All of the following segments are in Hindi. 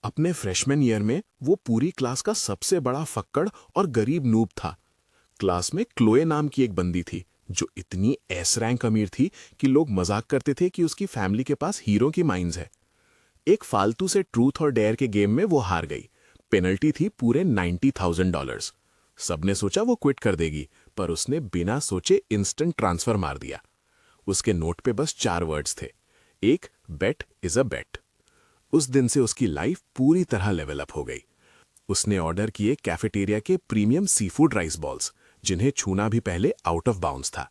अपने फ्रेशमैन ईयर में वो पूरी क्लास का सबसे बड़ा फक्कड़ और गरीब नूब था। क्लास में क्लोए नाम की एक बंदी थी जो इतनी एस रैंक अमीर थी कि लोग मजाक करते थे कि उसकी फैमिली के पास हीरो की माइंस है। एक फालतू से ट्रूथ और डेयर के गेम में वो हार गई। पेनल्टी थी पूरे $90,000। सबने सोचा वो क्विट कर देगी, पर उसने बिना सोचे इंस्टेंट ट्रांसफर मार दिया। उसके नोट पे बस 4 वर्ड्स थे, एक बेट इज अ बेट। उस दिन से उसकी लाइफ पूरी तरह लेवल अप हो गई। उसने ऑर्डर किए कैफेटेरिया के premium sea food rice balls, जिन्हें छूना भी पहले आउट ऑफ बाउंड्स था।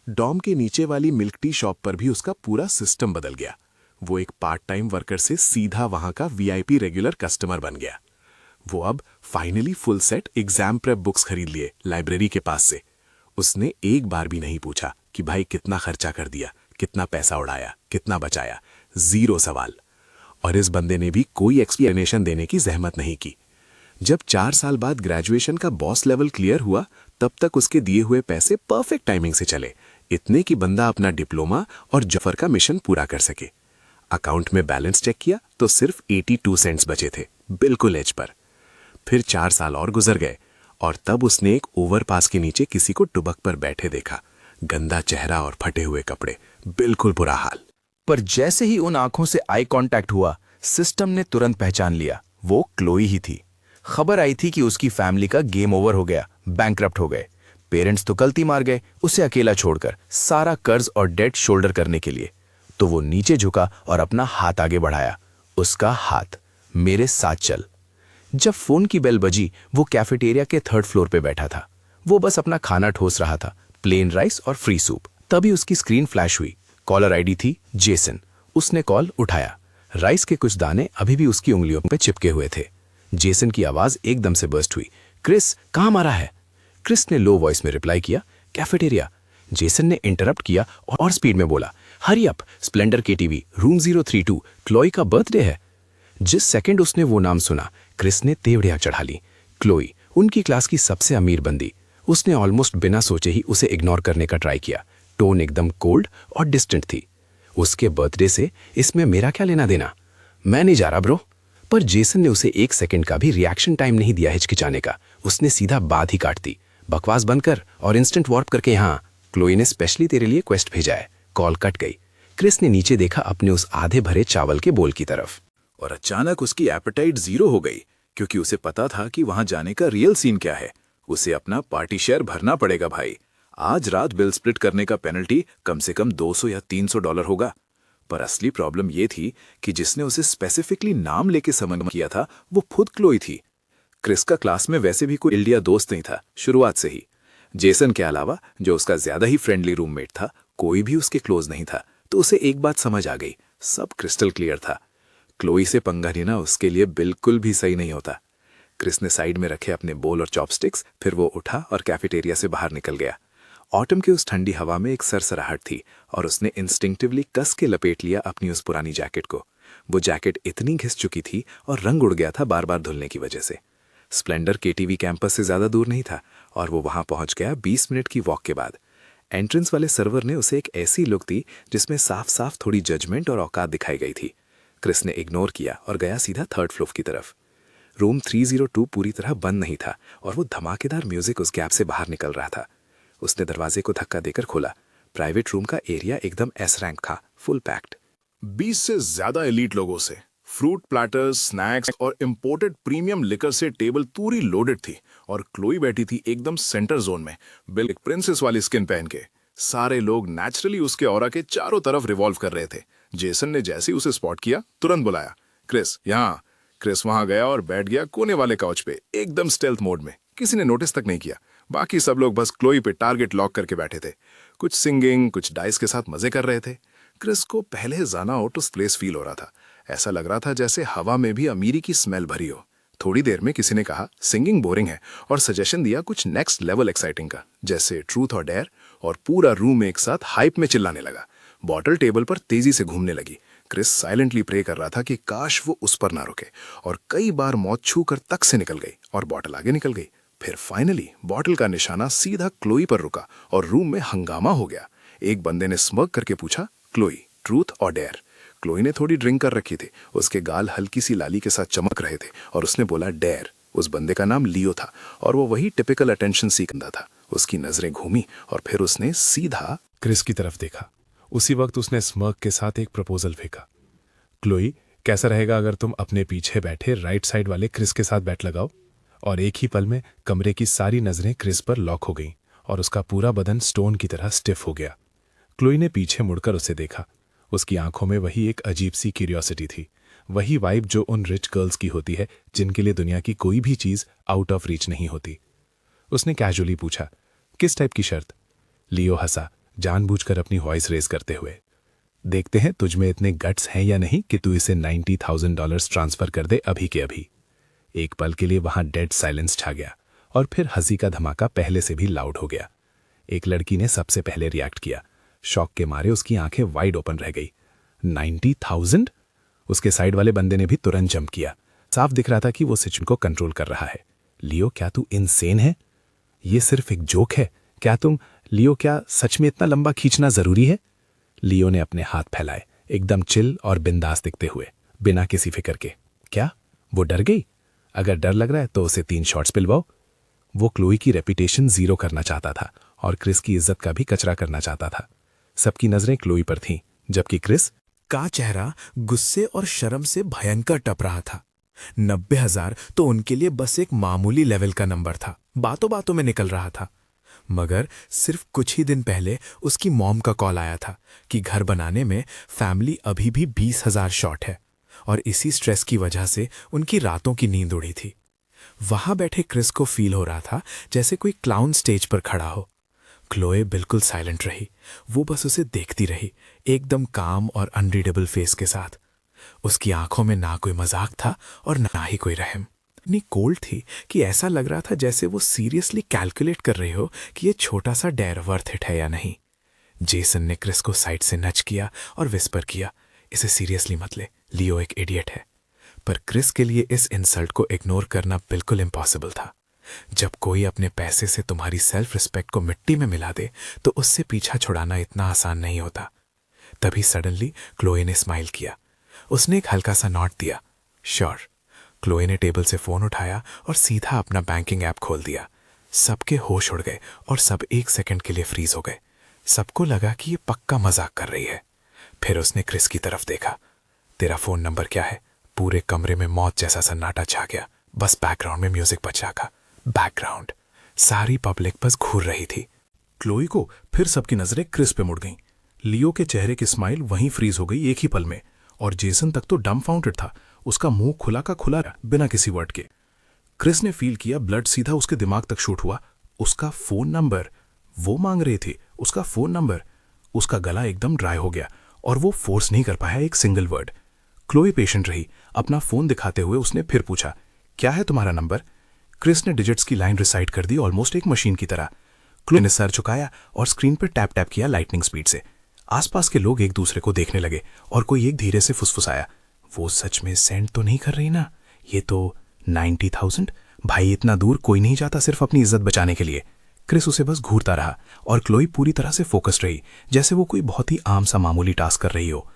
डॉम के नीचे वाली मिल्क टी शॉप पर भी उसका पूरा सिस्टम बदल गया। वो एक पार्ट टाइम वर्कर से सीधा वहां का वीआईपी रेगुलर कस्टमर बन गया। वो अब finally full set exam prep books खरीद लिए लाइब्रेरी के पास से। उसने एक बार भी नहीं पूछा कि भाई कितना खर्चा कर दिया, कितना पैसा उड़ाया, कितना बचाया। जीरो सवाल। और इस बंदे ने भी कोई एक्सप्लेनेशन देने की जहमत नहीं की। जब 4 साल बाद ग्रेजुएशन का बॉस लेवल क्लियर हुआ, तब तक उसके दिए हुए पैसे परफेक्ट टाइमिंग से चले, इतने कि बंदा अपना डिप्लोमा और जफर का मिशन पूरा कर सके। अकाउंट में बैलेंस चेक किया तो सिर्फ 82 सेंट्स बचे थे, बिल्कुल एज पर। फिर 4 साल और गुजर गए और तब उसने एक ओवरपास के नीचे किसी को डुबक पर बैठे देखा। गंदा चेहरा और फटे हुए कपड़े, बिल्कुल बुरा हाल। पर जैसे ही उन आंखों से आई कांटेक्ट हुआ, सिस्टम ने तुरंत पहचान लिया, वो क्लोई ही थी। खबर आई थी कि उसकी फैमिली का गेम ओवर हो गया, बैंकरप्ट हो गए। पेरेंट्स तो गलती मार गए उसे अकेला छोड़कर, सारा कर्ज और डेट शोल्डर करने के लिए। तो वो नीचे झुका और अपना हाथ आगे बढ़ाया। उसका हाथ, मेरे साथ चल। जब फोन की बेल बजी, वो कैफेटेरिया के 3rd फ्लोर पे बैठा था। वो बस अपना खाना ठोस रहा था, प्लेन राइस और फ्री सूप। तभी उसकी स्क्रीन फ्लैश हुई। कॉलर आईडी थी जेसन। उसने कॉल उठाया। राइस के कुछ दाने अभी भी उसकी उंगलियों पे चिपके हुए थे। जेसन की आवाज एकदम से बर्स्ट हुई, क्रिस, कहाँ मारा है? क्रिस ने लो वॉइस में रिप्लाई किया, कैफेटेरिया। जेसन ने इंटरप्ट किया और स्पीड में बोला, hurry up, Splendor KTV, room 032, Chloe का बर्थडे है। जिस सेकंड उसने वो नाम सुना, क्रिस ने तेवड़ियां चढ़ा ली। क्लोई, उनकी क्लास की सबसे अमीर बंदी। उसने ऑलमोस्ट बिना सोचे ही उसे इग्नोर करने का ट्राई किया। टोन एकदम कोल्ड और डिस्टेंट थी। उसके बर्थडे से इसमें मेरा क्या लेना देना? मैं नहीं जा रहा ब्रो। पर जेसन ने उसे 1 सेकंड का भी रिएक्शन टाइम नहीं दिया हिचकिचाने का। उसने सीधा बात ही काट दी, बकवास बंद कर और इंस्टेंट वार्प करके यहाँ, क्लोई ने स्पेशली तेरे लिए क्वेस्ट भेजा है। कॉल कट गई। क्रिस ने नीचे देखा अपने उस आधे भरे चावल के बोल की तरफ, और अचानक उसकी एपेटाइट 0 हो गई, क्योंकि उसे पता था कि वहां जाने का रियल सीन क्या है। उसे अपना पार्टी शेयर भरना पड़ेगा भाई। आज रात बिल स्प्लिट करने का पेनल्टी कम से कम $200 या $300 होगा। पर असली प्रॉब्लम यह थी कि जिसने उसे स्पेसिफिकली नाम लेके समन किया था, वो खुद क्लोई थी। क्रिस का क्लास में वैसे भी कोई इंडिया दोस्त नहीं था शुरुआत से ही। जेसन के अलावा, जो उसका ज्यादा ही फ्रेंडली रूममेट था, कोई भी उसके क्लोज नहीं था। तो उसे एक बात समझ आ गई, सब क्रिस्टल क्लियर था। क्लोई से पंगा लेना उसके लिए बिल्कुल भी सही नहीं होता। क्रिस ने साइड में रखे अपने बोल और चॉपस्टिक्स, फिर वो उठा और कैफेटेरिया से बाहर निकल गया। ऑटम की उस ठंडी हवा में एक सरसराहट थी और उसने इंस्टिंक्टिवली कस के लपेट लिया अपनी उस पुरानी जैकेट को। वो जैकेट इतनी घिस चुकी थी और रंग उड़ गया था बार बार धुलने की वजह से। स्प्लेंडर केटीवी कैंपस से ज्यादा दूर नहीं था और वो वहां पहुंच गया 20 मिनट की वॉक के बाद। एंट्रेंस वाले सर्वर ने उसे एक ऐसी लुक दी जिसमें साफ साफ थोड़ी जजमेंट और औकात दिखाई गई थी। क्रिस ने इग्नोर किया और गया सीधा 3rd फ्लोर की तरफ। रूम 302 पूरी तरह बंद नहीं था और वो धमाकेदार म्यूजिक उस गैप से बाहर निकल रहा था। उसने दरवाजे को धक्का देकर खोला। प्राइवेट रूम का एरिया एकदम एस रैंक था, फुल पैक्ड। 20 से ज्यादा एलीट लोगों से, फ्रूट प्लेटर्स, स्नैक्स और इंपोर्टेड प्रीमियम लिकर से टेबल पूरी लोडेड थी और क्लोई बैठी थी एकदम सेंटर जोन में, बिल एक प्रिंसेस वाली स्किन पहन के। सारे लोग नेचुरली उसके ऑरा के चारों तरफ रिवॉल्व कर रहे थे। जेसन ने जैसे ही उसे स्पॉट किया, तुरंत बुलाया, क्रिस यहाँ। क्रिस वहां गया और बैठ गया कोने वाले काउच पे, एकदम स्टेल्थ मोड में। किसी ने नोटिस तक नहीं किया। बाकी सब लोग बस क्लोई पे टारगेट लॉक करके बैठे थे। कुछ सिंगिंग, कुछ डाइस के साथ मजे कर रहे थे। क्रिस को पहले जाना आउट ऑफ प्लेस फील हो रहा था। ऐसा लग रहा था जैसे हवा में भी अमीरी की स्मेल भरी हो। थोड़ी देर में किसी ने कहा सिंगिंग बोरिंग है और सजेशन दिया कुछ नेक्स्ट लेवल एक्साइटिंग का, जैसे ट्रूथ और डेयर, और पूरा रूम एक साथ हाइप में चिल्लाने लगा। बॉटल टेबल पर तेजी से घूमने लगी। क्रिस साइलेंटली प्रे कर रहा था कि काश वो उस पर ना रुके, और कई बार मौत छू कर तक से निकल गई और बॉटल आगे निकल गई। फिर फाइनली बॉटल का निशाना सीधा क्लोई पर रुका और रूम में हंगामा हो गया। एक बंदे ने स्मर्क करके पूछा, क्लोई, ट्रूथ और डेयर? क्लोई ने थोड़ी ड्रिंक कर रखी थी, उसके गाल हल्की सी लाली के साथ चमक रहे थे और उसने बोला डेयर। उस बंदे का नाम लियो था और वो वही टिपिकल अटेंशन सीखता था। उसकी नजरें घूमी और फिर उसने सीधा क्रिस की तरफ देखा। उसी वक्त उसने स्मर्क के साथ एक प्रपोजल फेंका। क्लोई, कैसा रहेगा अगर तुम अपने पीछे बैठे राइट साइड वाले क्रिस के साथ बैट लगाओ? और एक ही पल में कमरे की सारी नजरें क्रिस पर लॉक हो गईं और उसका पूरा बदन स्टोन की तरह स्टिफ हो गया। क्लोई ने पीछे मुड़कर उसे देखा। उसकी आंखों में वही एक अजीब सी क्यूरियोसिटी थी, वही वाइब जो उन रिच गर्ल्स की होती है जिनके लिए दुनिया की कोई भी चीज आउट ऑफ रीच नहीं होती। उसने कैजुअली पूछा, किस टाइप की शर्त? लियो हंसा, जानबूझकर अपनी वॉइस रेज करते हुए। देखते हैं तुझ में इतने गट्स हैं या नहीं कि तू इसे $90,000 ट्रांसफर कर दे अभी के अभी। एक पल के लिए वहां डेड साइलेंस छा गया और फिर हंसी का धमाका पहले से भी लाउड हो गया। एक लड़की ने सबसे पहले रिएक्ट किया। शॉक के मारे उसकी आंखें वाइड ओपन रह गई। 90,000? उसके साइड वाले बंदे ने भी तुरंत जंप किया। साफ दिख रहा था कि वो सिचुएशन को कंट्रोल कर रहा है। लियो, क्या तू इनसेन है? ये सिर्फ एक जोक है। लियो, क्या सच में इतना लंबा खींचना जरूरी है? लियो ने अपने हाथ फैलाए, एकदम चिल और बिंदास दिखते हुए, बिना किसी फिक्र के। क्या वो डर गई? अगर डर लग रहा है तो उसे 3 शॉट्स पिलवाओ। वो क्लोई की रेपुटेशन जीरो करना चाहता था और क्रिस की इज्जत का भी कचरा करना चाहता था। सबकी नजरें क्लोई पर थीं, जबकि क्रिस का चेहरा गुस्से और शर्म से भयंकर टप रहा था। 90,000 तो उनके लिए बस एक मामूली लेवल का नंबर था, बातों बातों में निकल रहा था। मगर सिर्फ कुछ ही दिन पहले उसकी मॉम का कॉल आया था कि घर बनाने में फैमिली अभी भी 20,000 शॉर्ट है और इसी स्ट्रेस की वजह से उनकी रातों की नींद उड़ी थी। वहां बैठे क्रिस को फील हो रहा था जैसे कोई क्लाउन स्टेज पर खड़ा हो। क्लोए बिल्कुल साइलेंट रही। वो बस उसे देखती रही, एकदम काम और अनरीडेबल फेस के साथ। उसकी आंखों में ना कोई मजाक था और ना ही कोई रहम। इतनी कोल्ड थी कि ऐसा लग रहा था जैसे वो सीरियसली कैलकुलेट कर रही हो कि ये छोटा सा डेयर वर्थ इट है या नहीं। जेसन ने क्रिस को साइड से नच किया और विस्पर किया, इसे सीरियसली मत ले, लियो एक इडियट है। पर क्रिस के लिए इस इंसल्ट को इग्नोर करना बिल्कुल इम्पॉसिबल था। जब कोई अपने पैसे से तुम्हारी सेल्फ रिस्पेक्ट को मिट्टी में मिला दे तो उससे पीछा छुड़ाना इतना आसान नहीं होता। तभी सडनली क्लोए ने स्माइल किया। उसने एक हल्का सा नॉट दिया। श्योर। क्लोए ने टेबल से फोन उठाया और सीधा अपना बैंकिंग ऐप खोल दिया। सबके होश उड़ गए और सब 1 सेकंड के लिए फ्रीज हो गए। सबको लगा कि ये पक्का मजाक कर रही है। फिर उसने क्रिस की तरफ देखा। तेरा फोन नंबर क्या है? पूरे कमरे में मौत जैसा सन्नाटा छा गया। बस बैकग्राउंड में म्यूजिक बज जागा। बैकग्राउंड। सारी पब्लिक बस घूर रही थी। क्लोई को फिर सबकी नजरें क्रिस पे मुड़ गईं। लियो के चेहरे की स्माइल वहीं फ्रीज हो गई एक ही पल में, और जेसन तक तो डम्बफाउंडेड था। उसका मुंह खुला का खुला रहा, बिना किसी वर्ड के। क्रिस ने फील किया ब्लड सीधा उसके दिमाग तक शूट हुआ। उसका फोन नंबर, वो मांग रहे थे उसका फोन नंबर। उसका गला एकदम ड्राई हो गया और वो फोर्स नहीं कर पाया एक सिंगल वर्ड। क्लोई पेशेंट रही। अपना फोन दिखाते हुए उसने फिर पूछा, क्या है तुम्हारा नंबर? क्रिस ने डिजिट्स की लाइन रिसाइट कर दी, ऑलमोस्ट एक मशीन की तरह। क्लोई ने सर झुकाया और स्क्रीन पर टैप टैप किया लाइटनिंग स्पीड से। आसपास के लोग एक दूसरे को देखने लगे और कोई एक धीरे से फुसफुसाया, वो सच में सेंड तो नहीं कर रही ना? ये तो 90,000। भाई इतना दूर कोई नहीं जाता सिर्फ अपनी इज्जत बचाने के लिए। क्रिस उसे बस घूरता रहा और क्लोई पूरी तरह से फोकस्ड रही, जैसे वो कोई बहुत ही आम सा मामूली टास्क कर रही हो।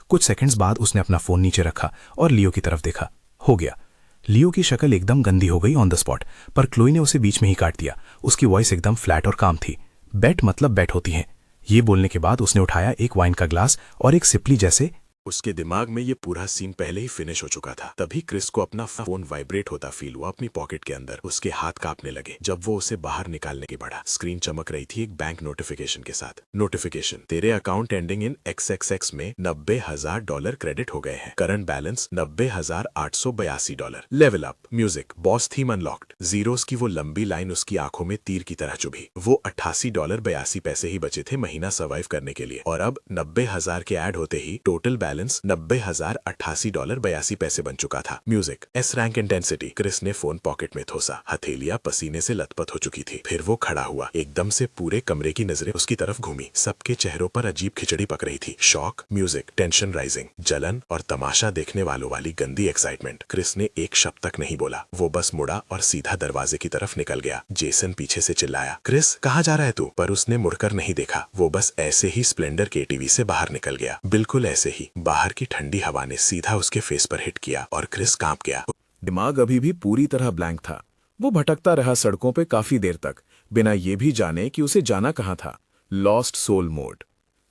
कुछ सेकंड्स बाद उसने अपना फोन नीचे रखा और लियो की तरफ देखा। हो गया। लियो की शक्ल एकदम गंदी हो गई ऑन द स्पॉट, पर क्लोई ने उसे बीच में ही काट दिया। उसकी वॉइस एकदम फ्लैट और काम थी। बेट मतलब बेट होती हैं। ये बोलने के बाद उसने उठाया एक वाइन का ग्लास और एक सिपली जैसे। उसके दिमाग में ये पूरा सीन पहले ही फिनिश हो चुका था। तभी क्रिस को अपना फोन वाइब्रेट होता फील हुआ अपनी पॉकेट के अंदर। उसके हाथ कांपने लगे जब वो उसे बाहर निकालने की बढ़ा। स्क्रीन चमक रही थी एक बैंक नोटिफिकेशन के साथ। नोटिफिकेशन, तेरे अकाउंट एंडिंग इन XXX में $90,000 क्रेडिट हो गए हैं। Current balance $90,882। Level up. Music. Boss theme unlocked. Zeros की वो लंबी लाइन उसकी आंखों में तीर की तरह चुभी। वो $88.82 ही बचे थे महीना सर्वाइव करने के लिए, और अब 90,000 के ऐड होते ही टोटल बैलेंस $90,088.82 बन चुका था। Music. S rank intensity. Chris ने फोन पॉकेट में ठोसा। हथेलियां पसीने से लथपथ हो चुकी थी। फिर वो खड़ा हुआ। एकदम से पूरे कमरे की नजरें उसकी तरफ घूमी। सबके चेहरों पर अजीब खिचड़ी पक रही थी। शॉक, म्यूजिक, टेंशन राइजिंग, जलन और तमाशा देखने वालों वाली गंदी एक्साइटमेंट। क्रिस ने एक शब्द तक नहीं बोला। वो बस मुड़ा और सीधा दरवाजे की तरफ निकल गया। जेसन पीछे से चिल्लाया, क्रिस कहाँ जा रहा है तू? पर उसने मुड़कर नहीं देखा। वो बस ऐसे ही स्प्लेंडर KTV से बाहर निकल गया। बिल्कुल ऐसे ही। बाहर की ठंडी हवा ने सीधा उसके फेस पर हिट किया और क्रिस कांप गया। दिमाग अभी भी पूरी तरह ब्लैंक था। वो भटकता रहा सड़कों पे काफी देर तक, बिना ये भी जाने कि उसे जाना कहाँ था। Lost soul mode.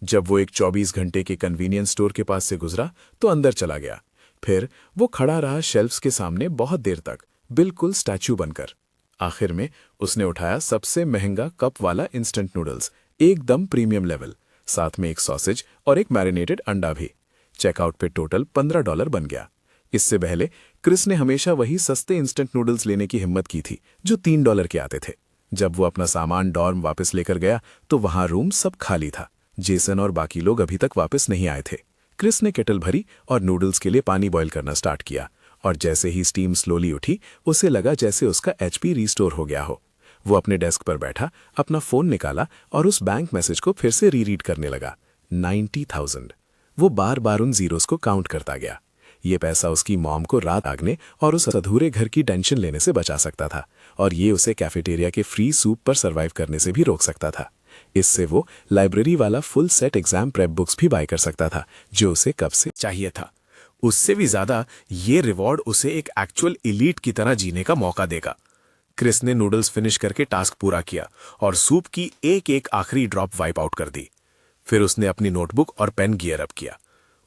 जब वो एक 24 घंटे के कन्वीनियंस स्टोर के पास से गुजरा तो अंदर चला गया। फिर वो खड़ा रहा शेल्फ्स के सामने बहुत देर तक, बिल्कुल स्टैच्यू बनकर। आखिर में उसने उठाया सबसे महंगा कप वाला इंस्टेंट नूडल्स, एकदम प्रीमियम लेवल, साथ में एक सॉसेज और एक मैरिनेटेड अंडा भी। चेकआउट पे टोटल $15 बन गया। इससे पहले क्रिस ने हमेशा वही सस्ते इंस्टेंट नूडल्स लेने की हिम्मत की थी जो $3 के आते थे। जब वो अपना सामान डॉर्म वापस लेकर गया तो वहां रूम सब खाली था। जेसन और बाकी लोग अभी तक वापस नहीं आए थे। क्रिस ने केटल भरी और नूडल्स के लिए पानी बॉईल करना स्टार्ट किया, और जैसे ही स्टीम स्लोली उठी उसे लगा जैसे उसका HP रिस्टोर हो गया हो। वो अपने डेस्क पर बैठा, अपना फोन निकाला और उस बैंक मैसेज को फिर से रीरीड करने लगा। 90,000। वो बार बार उन जीरोस को काउंट करता गया। ये पैसा उसकी मॉम को रात आगने और उस अधूरे घर की टेंशन लेने से बचा सकता था, और ये उसे कैफेटेरिया के फ्री सूप पर सर्वाइव करने से भी रोक सकता था। इससे वो लाइब्रेरी वाला full set exam prep books भी बाय कर सकता था जो उसे कब से चाहिए था। उससे भी ज्यादा ये रिवॉर्ड उसे एक एक्चुअल इलीट की तरह जीने का मौका देगा। क्रिस ने नूडल्स फिनिश करके टास्क पूरा किया और सूप की एक एक आखिरी ड्रॉप वाइप आउट कर दी। फिर उसने अपनी नोटबुक और पेन गियर अप किया।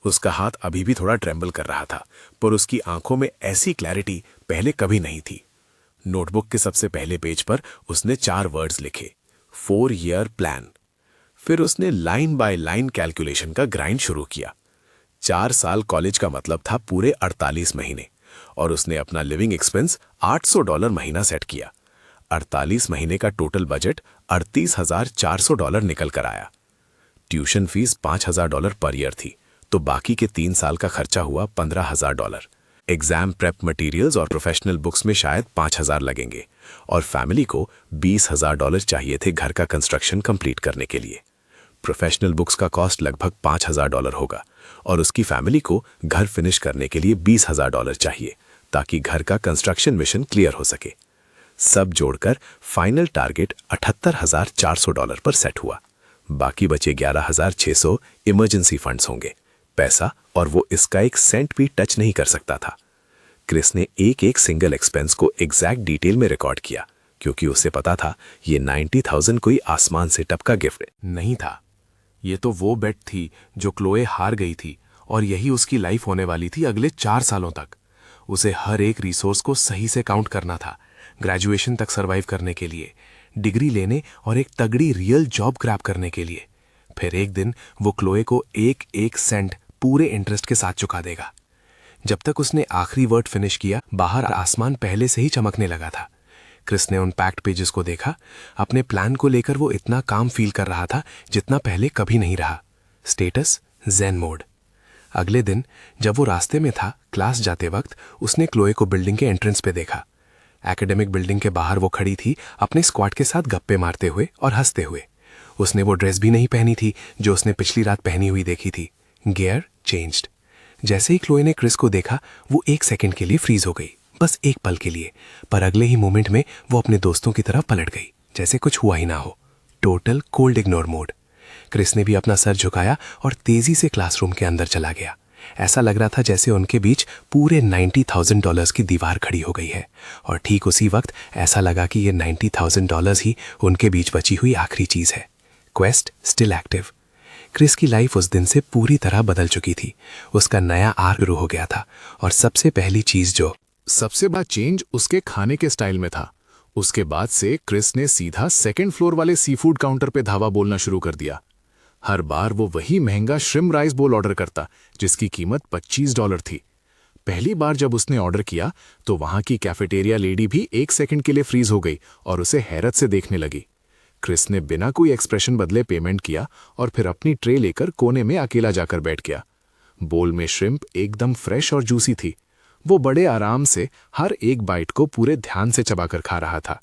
उसका हाथ अभी भी थोड़ा ट्रेंबल कर रहा था, पर उसकी आंखों में ऐसी क्लैरिटी पहले कभी नहीं थी। नोटबुक के सबसे पहले पेज पर उसने 4 वर्ड्स लिखे, 4 ईयर प्लान। फिर उसने लाइन बाय लाइन कैलकुलेशन का ग्राइंड शुरू किया। 4 साल कॉलेज का मतलब था पूरे 48 महीने, और उसने अपना लिविंग एक्सपेंस $800 महीना सेट किया। 48 महीने का टोटल बजट $38,400 निकल कर आया। ट्यूशन फीस $5,000 पर ईयर थी, तो बाकी के 3 साल का खर्चा हुआ $15,000। एग्जाम प्रेप मटेरियल्स और प्रोफेशनल बुक्स में शायद 5,000 लगेंगे, और फैमिली को $20,000 चाहिए थे घर का कंस्ट्रक्शन कंप्लीट करने के लिए। प्रोफेशनल बुक्स का कॉस्ट लगभग $5,000 होगा, और उसकी फैमिली को घर फिनिश करने के लिए $20,000 चाहिए ताकि घर का कंस्ट्रक्शन मिशन क्लियर हो सके। सब जोड़कर फाइनल टारगेट $78,400 पर सेट हुआ। बाकी बचे 11,600 इमरजेंसी फंड्स होंगे, पैसा, और वो इसका एक सेंट भी टच नहीं कर सकता था। क्रिस ने एक एक सिंगल एक्सपेंस को एग्जैक्ट डिटेल में रिकॉर्ड किया, क्योंकि उसे पता था ये 90,000 कोई आसमान से टपका गिफ्ट नहीं था। ये तो वो बेट थी जो क्लोए हार गई थी, और यही उसकी लाइफ होने वाली थी अगले 4 सालों तक। उसे हर एक रिसोर्स को सही से काउंट करना था, ग्रेजुएशन तक सर्वाइव करने के लिए, डिग्री लेने और एक तगड़ी रियल जॉब क्रैप करने के लिए। फिर एक दिन वो क्लोए को एक एक सेंट पूरे इंटरेस्ट के साथ चुका देगा। जब तक उसने आखिरी वर्ड फिनिश किया, बाहर आसमान पहले से ही चमकने लगा था। क्रिस ने उन पैक्ड पेजेस को देखा। अपने प्लान को लेकर वो इतना काम फील कर रहा था जितना पहले कभी नहीं रहा। Status zen mode. अगले दिन जब वो रास्ते में था क्लास जाते वक्त, उसने क्लोए को बिल्डिंग के एंट्रेंस पे देखा। एकेडमिक बिल्डिंग के बाहर वो खड़ी थी, अपने स्क्वाड के साथ गप्पे मारते हुए और हंसते हुए। उसने वो ड्रेस भी नहीं पहनी थी जो उसने पिछली रात पहनी हुई देखी थी। Gear changed. जैसे ही क्लोए ने क्रिस को देखा, वो 1 सेकंड के लिए फ्रीज हो गई, बस एक पल के लिए, पर अगले ही मोमेंट में वो अपने दोस्तों की तरफ पलट गई, जैसे कुछ हुआ ही ना हो। Total cold ignore mode. Chris ने भी अपना सर झुकाया और तेजी से क्लासरूम के अंदर चला गया। ऐसा लग रहा था जैसे उनके बीच पूरे $90,000 की दीवार खड़ी हो गई है, और ठीक उसी वक्त ऐसा लगा कि ये $90,000 ही उनके बीच बची हुई आखिरी चीज है। Quest still active. क्रिस की लाइफ उस दिन से पूरी तरह बदल चुकी थी। उसका नया आर्क शुरू हो गया था, और सबसे पहली चीज जो सबसे बड़ा चेंज उसके खाने के स्टाइल में था। उसके बाद से क्रिस ने सीधा 2nd फ्लोर वाले सी फूड काउंटर पे धावा बोलना शुरू कर दिया। हर बार वो वही महंगा श्रिम्प राइस बोल ऑर्डर करता जिसकी कीमत $25 थी। पहली बार जब उसने ऑर्डर किया तो वहां की कैफेटेरिया लेडी भी 1 सेकंड के लिए फ्रीज हो गई और उसे हैरत से देखने लगी। क्रिस ने बिना कोई एक्सप्रेशन बदले पेमेंट किया और फिर अपनी ट्रे लेकर कोने में अकेला जाकर बैठ गया। बोल में श्रिम्प एकदम फ्रेश और जूसी थी। वो बड़े आराम से हर एक बाइट को पूरे ध्यान से चबाकर खा रहा था।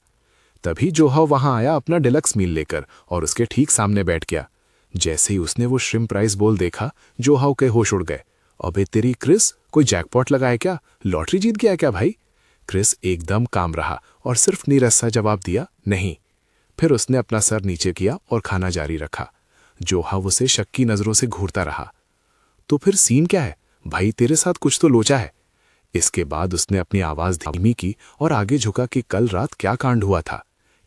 तभी जोहाव वहां आया अपना डिलक्स मील लेकर और उसके ठीक सामने बैठ गया। जैसे ही उसने वो श्रिम्प राइस बोल देखा, जोहाव के होश उड़ गए। अबे तेरी क्रिस, कोई जैकपॉट लगाया क्या? लॉटरी जीत गया क्या भाई? क्रिस एकदम काम रहा और सिर्फ नीरस सा जवाब दिया, नहीं। फिर उसने अपना सर नीचे किया और खाना जारी रखा। जोहाव उसे शक की नजरों से घूरता रहा। तो फिर सीन क्या है? भाई तेरे साथ कुछ तो लोचा है। इसके बाद उसने अपनी आवाज धीमी की और आगे झुका कि कल रात क्या कांड हुआ था।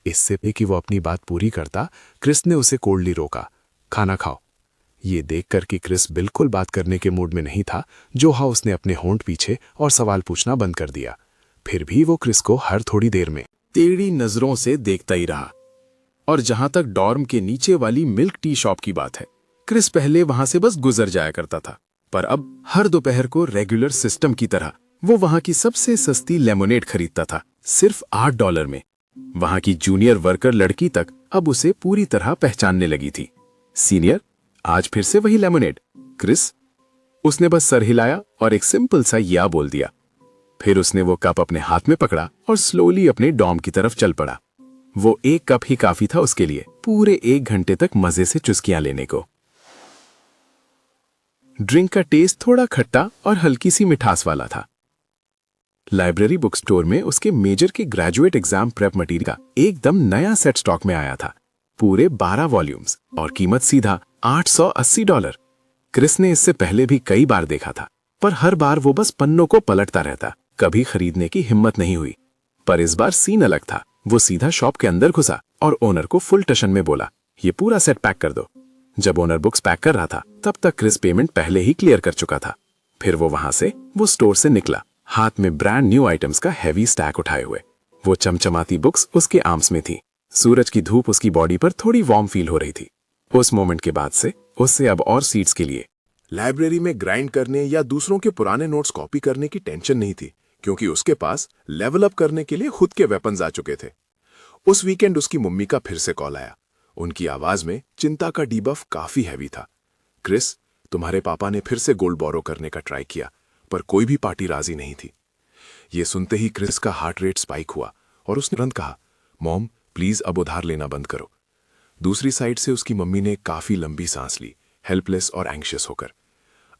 इससे पहले कि वो अपनी बात पूरी करता, क्रिस ने उसे कोल्डली रोका, खाना खाओ। ये देखकर कि क्रिस बिल्कुल बात करने के मूड में नहीं था, जोहा उसने अपने होंठ पीछे और सवाल पूछना बंद कर दिया। फिर भी वो क्रिस को हर थोड़ी देर में टेढ़ी नजरों से देखता ही रहा। और जहां तक डॉर्म के नीचे वाली मिल्क टी शॉप की बात है, क्रिस पहले वहां से बस गुजर जाया करता था, पर अब हर दोपहर को रेगुलर सिस्टम की तरह वो वहां की सबसे सस्ती लेमोनेड खरीदता था, सिर्फ $8 में। वहां की जूनियर वर्कर लड़की तक अब उसे पूरी तरह पहचानने लगी थी। सीनियर, आज फिर से वही लेमोनेड, क्रिस? उसने बस सर हिलाया और एक सिंपल सा या बोल दिया। फिर उसने वो कप अपने हाथ में पकड़ा और स्लोली अपने डॉर्म की तरफ चल पड़ा। वो एक कप ही काफी था उसके लिए पूरे 1 घंटे तक मजे से चुस्कियां लेने को। ड्रिंक का टेस्ट थोड़ा खट्टा और हल्की सी मिठास वाला था। लाइब्रेरी बुक स्टोर में उसके मेजर के ग्रेजुएट एग्जाम प्रेप मटेरियल का एकदम नया सेट स्टॉक में आया था, पूरे 12 वॉल्यूम्स, और कीमत सीधा $880। क्रिस ने इससे पहले भी कई बार देखा था, पर हर बार वो बस पन्नों को पलटता रहता, कभी खरीदने की हिम्मत नहीं हुई। पर इस बार सीन अलग था। वो सीधा शॉप के अंदर घुसा और ओनर को फुल टशन में बोला, ये पूरा सेट पैक कर दो। जब ओनर बुक्स पैक कर रहा था, तब तक क्रिस पेमेंट पहले ही क्लियर कर चुका था। फिर वो स्टोर से निकला, हाथ में ब्रांड न्यू आइटम्स का हैवी स्टैक उठाए हुए। वो चमचमाती बुक्स उसके आर्म्स में थी। सूरज की धूप उसकी बॉडी पर थोड़ी वार्म फील हो रही थी। उस मोमेंट के बाद से उससे अब और सीट्स के लिए लाइब्रेरी में ग्राइंड करने या दूसरों के पुराने नोट्स कॉपी करने की टेंशन नहीं थी, क्योंकि उसके पास लेवल अप करने के लिए खुद के वेपन्स आ चुके थे। उस वीकेंड उसकी मम्मी का फिर से कॉल आया। उनकी आवाज में चिंता का डीबफ काफी हैवी था। क्रिस, तुम्हारे पापा ने फिर से गोल्ड बोरो करने का ट्राई किया, पर कोई भी पार्टी राजी नहीं थी। ये सुनते ही क्रिस का हार्ट रेट स्पाइक हुआ और उसने तुरंत कहा, मॉम प्लीज अब उधार लेना बंद करो। दूसरी साइड से उसकी मम्मी ने काफी लंबी सांस ली, हेल्पलेस और एंग्शियस होकर।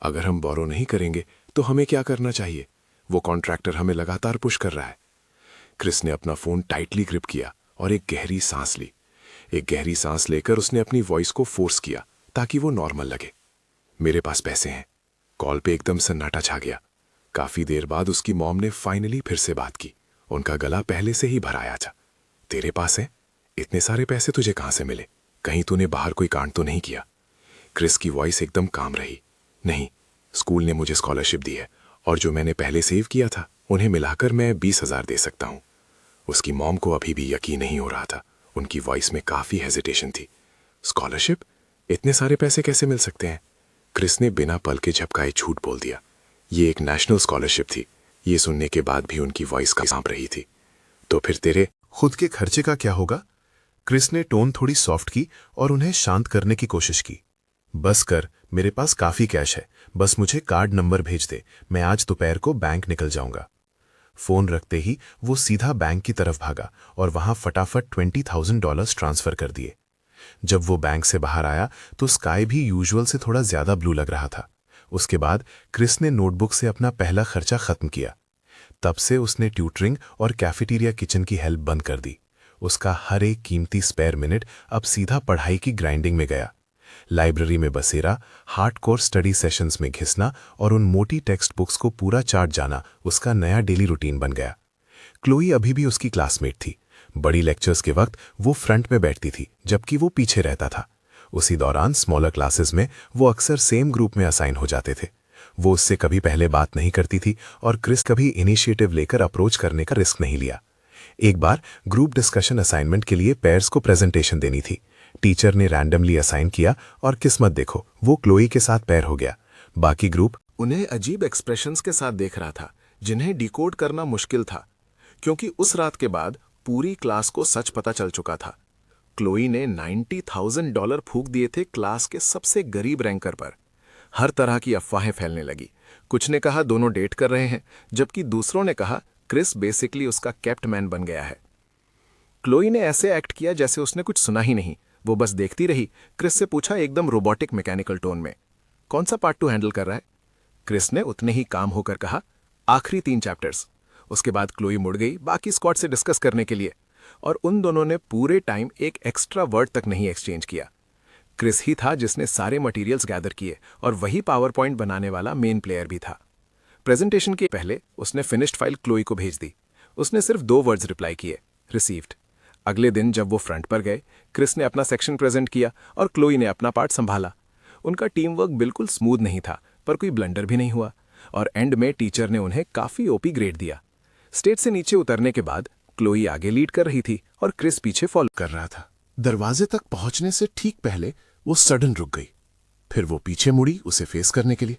अगर हम बोरो नहीं करेंगे तो हमें क्या करना चाहिए? वो कॉन्ट्रैक्टर हमें लगातार पुश कर रहा है। क्रिस ने अपना फोन टाइटली ग्रिप किया और एक गहरी सांस ली। एक गहरी सांस लेकर उसने अपनी वॉइस को फोर्स किया ताकि वो नॉर्मल लगे। मेरे पास पैसे हैं। कॉल पे एकदम सन्नाटा छा गया। काफी देर बाद उसकी मॉम ने फाइनली फिर से बात की। उनका गला पहले से ही भराया था। तेरे पास है? इतने सारे पैसे तुझे कहां से मिले? कहीं तूने बाहर कोई कांड तो नहीं किया? क्रिस की वॉइस एकदम काम रही। नहीं, स्कूल ने मुझे स्कॉलरशिप दी है और जो मैंने पहले सेव किया था उन्हें मिलाकर मैं 20,000 दे सकता हूं। उसकी मॉम को अभी भी यकीन नहीं हो रहा था। उनकी वॉइस में काफी हेजिटेशन थी। स्कॉलरशिप? इतने सारे पैसे कैसे मिल सकते हैं? क्रिस ने बिना पल के झपकाए झूठ बोल दिया। ये एक नेशनल स्कॉलरशिप थी। ये सुनने के बाद भी उनकी वॉइस कांप रही थी। तो फिर तेरे खुद के खर्चे का क्या होगा? क्रिस ने टोन थोड़ी सॉफ्ट की और उन्हें शांत करने की कोशिश की। बस कर, मेरे पास काफी कैश है, बस मुझे कार्ड नंबर भेज दे, मैं आज दोपहर को बैंक निकल जाऊंगा। फोन रखते ही वो सीधा बैंक की तरफ भागा और वहां फटाफट $20,000 ट्रांसफर कर दिए। जब वो बैंक से बाहर आया तो स्काई भी यूजुअल से थोड़ा ज्यादा ब्लू लग रहा था। उसके बाद क्रिस ने नोटबुक से अपना पहला खर्चा खत्म किया। तब से उसने ट्यूटरिंग और कैफेटेरिया किचन की हेल्प बंद कर दी। उसका हर एक कीमती स्पेयर मिनट अब सीधा पढ़ाई की ग्राइंडिंग में गया। लाइब्रेरी में बसेरा, हार्डकोर स्टडी सेशंस में घिसना और उन मोटी टेक्स्ट बुक्स को पूरा चार्ट जाना उसका नया डेली रूटीन बन गया। क्लोई अभी भी उसकी क्लासमेट थी। बड़ी लेक्चर्स के वक्त वो फ्रंट में बैठती थी, जबकि वो पीछे रहता था। उसी दौरान स्मॉलर क्लासेस में वो अक्सर सेम ग्रुप में असाइन हो जाते थे। वो उससे कभी पहले बात नहीं करती थी और क्रिस कभी इनिशिएटिव लेकर अप्रोच करने का रिस्क नहीं लिया। एक बार ग्रुप डिस्कशन असाइनमेंट के लिए पेयर्स को प्रेजेंटेशन देनी थी। टीचर ने रैंडमली असाइन किया और किस्मत देखो, वो क्लोई के साथ पेयर हो गया। बाकी ग्रुप उन्हें अजीब एक्सप्रेशंस के साथ देख रहा था, जिन्हें डिकोड करना मुश्किल था, क्योंकि उस रात के बाद पूरी क्लास को सच पता चल चुका था। क्लोई ने $90,000 फूंक दिए थे क्लास के सबसे गरीब रैंकर पर। हर तरह की अफवाहें फैलने लगी। कुछ ने कहा दोनों डेट कर रहे हैं, जबकि दूसरों ने कहा क्रिस बेसिकली उसका कैप्ट मैन बन गया है। क्लोई ने ऐसे एक्ट किया जैसे उसने कुछ सुना ही नहीं। वो बस देखती रही। क्रिस से पूछा एकदम रोबोटिक मैकेनिकल टोन में, कौन सा पार्ट 2 हैंडल कर रहा है? क्रिस ने उतने ही काम होकर कहा, आखिरी 3 चैप्टर्स। उसके बाद क्लोई मुड़ गई बाकी स्क्वाड से डिस्कस करने के लिए, और उन दोनों ने पूरे टाइम एक एक्स्ट्रा वर्ड तक नहीं एक्सचेंज किया। क्रिस ही था जिसने सारे मटेरियल्स गैदर किए और वही पावर पॉइंट बनाने वाला मेन प्लेयर भी था। प्रेजेंटेशन के पहले उसने फिनिश्ड फाइल क्लोई को भेज दी। उसने सिर्फ 2 वर्ड्स रिप्लाई किए, रिसीव्ड। अगले दिन जब वो फ्रंट पर गए, क्रिस ने अपना सेक्शन प्रेजेंट किया और क्लोई ने अपना पार्ट संभाला। उनका टीम वर्क बिल्कुल स्मूथ नहीं था, पर कोई ब्लंडर भी नहीं हुआ और एंड में टीचर ने उन्हें काफी ओपी ग्रेड दिया। स्टेज से नीचे उतरने के बाद क्लोई आगे लीड कर रही थी और क्रिस पीछे फॉलो कर रहा था। दरवाजे तक पहुंचने से ठीक पहले वो सडन रुक गई। फिर वो पीछे मुड़ी उसे फेस करने के लिए।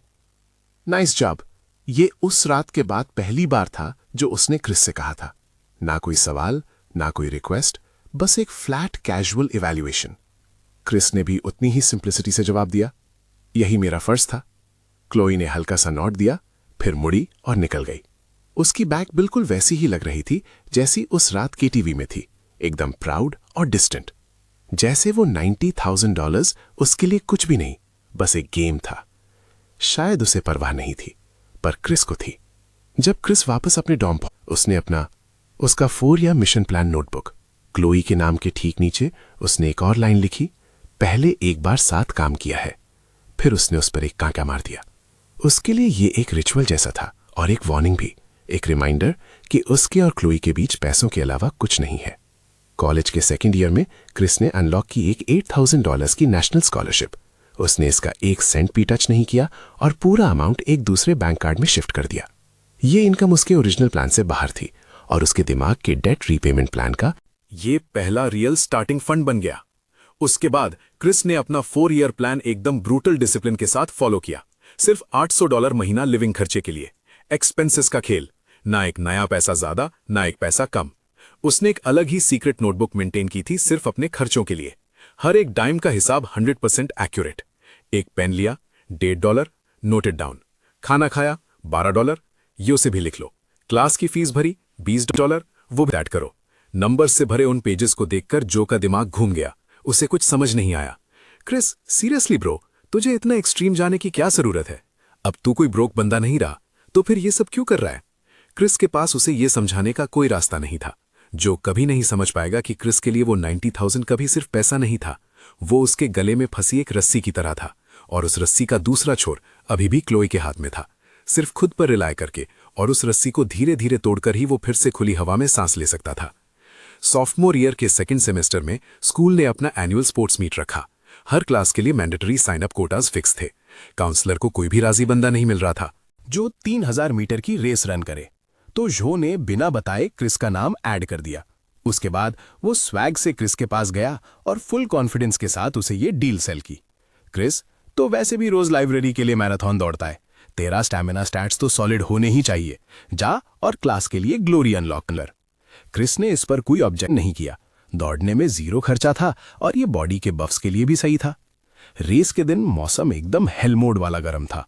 Nice job. ये उस रात के बाद पहली बार था जो उसने क्रिस से कहा था। ना कोई सवाल, ना कोई रिक्वेस्ट, बस एक फ्लैट कैजुअल इवैल्यूएशन। क्रिस ने भी उतनी ही सिंप्लिसिटी से जवाब दिया, यही मेरा फर्ज था। क्लोई ने हल्का सा नॉट दिया, फिर मुड़ी और निकल गई। उसकी बैक बिल्कुल वैसी ही लग रही थी जैसी उस रात के टीवी में थी, एकदम प्राउड और डिस्टेंट, जैसे वो $90,000 उसके लिए कुछ भी नहीं, बस एक गेम था। शायद उसे परवाह नहीं थी, पर क्रिस को थी। जब क्रिस वापस अपने डॉर्म पहुंचा, उसने उसका 4 year mission plan notebook, Chloe के नाम के ठीक नीचे उसने एक और लाइन लिखी, पहले एक बार साथ काम किया है। फिर उसने उस पर एक कांटा मार दिया। उसके लिए ये एक रिचुअल जैसा था और एक वार्निंग भी, एक रिमाइंडर कि उसके और क्लोई के बीच पैसों के अलावा कुछ नहीं है। कॉलेज के 2nd ईयर में क्रिस ने अनलॉक की एक $8,000 की नेशनल स्कॉलरशिप। उसने इसका 1 सेंट भी टच नहीं किया और पूरा अमाउंट एक दूसरे बैंक कार्ड में शिफ्ट कर दिया। ये इनकम उसके ओरिजिनल प्लान से बाहर थी और उसके दिमाग के डेट रीपेमेंट प्लान का ये पहला रियल स्टार्टिंग फंड बन गया। उसके बाद क्रिस ने अपना 4 ईयर प्लान एकदम ब्रूटल डिसिप्लिन के साथ फॉलो किया, सिर्फ $800 महीना लिविंग खर्चे के लिए। एक्सपेंसेस का खेल, ना एक नया पैसा ज्यादा ना एक पैसा कम। उसने एक अलग ही सीक्रेट नोटबुक मेंटेन की थी सिर्फ अपने खर्चों के लिए। हर एक डाइम का हिसाब 100% एक्यूरेट। एक पेन लिया, $1.5, नोटेड डाउन। खाना खाया, $12, ये उसे भी लिख लो। क्लास की फीस भरी, $20, वो भी ऐड करो। नंबर से भरे उन पेजेस को देखकर जो का दिमाग घूम गया, उसे कुछ समझ नहीं आया। क्रिस, सीरियसली ब्रो, तुझे इतना एक्सट्रीम जाने की क्या जरूरत है? अब तू कोई ब्रोक बंदा नहीं रहा, तो फिर ये सब क्यों कर रहा है? क्रिस के पास उसे ये समझाने का कोई रास्ता नहीं था। जो कभी नहीं समझ पाएगा कि क्रिस के लिए वो 90,000 कभी सिर्फ पैसा नहीं था, वो उसके गले में फंसी एक रस्सी की तरह था, और उस रस्सी का दूसरा छोर अभी भी क्लोई के हाथ में था। सिर्फ खुद पर रिलाय करके और उस रस्सी को धीरे धीरे तोड़कर ही वो फिर से खुली हवा में सांस ले सकता था। सॉफ्टमोर ईयर के 2nd सेमेस्टर में स्कूल ने अपना एनुअल स्पोर्ट्स मीट रखा। हर क्लास के लिए mandatory sign up quotas fix थे। काउंसलर को कोई भी राजी बंदा नहीं मिल रहा था जो 3000 मीटर की रेस रन करे, तो जो ने बिना बताए क्रिस का नाम ऐड कर दिया। उसके बाद वो स्वैग से क्रिस के पास गया और फुल कॉन्फिडेंस के साथ उसे ये डील सेल की। क्रिस, तो वैसे भी रोज लाइब्रेरी के लिए मैराथन दौड़ता है, तेरा स्टैमिना स्टैट्स तो सॉलिड होने ही चाहिए, जा और क्लास के लिए ग्लोरी अनलॉक कर। क्रिस ने इस पर कोई ऑब्जेक्ट नहीं किया। दौड़ने में 0 खर्चा था और ये बॉडी के बफ्स के लिए भी सही था। रेस के दिन मौसम एकदम हेल मोड वाला गर्म था।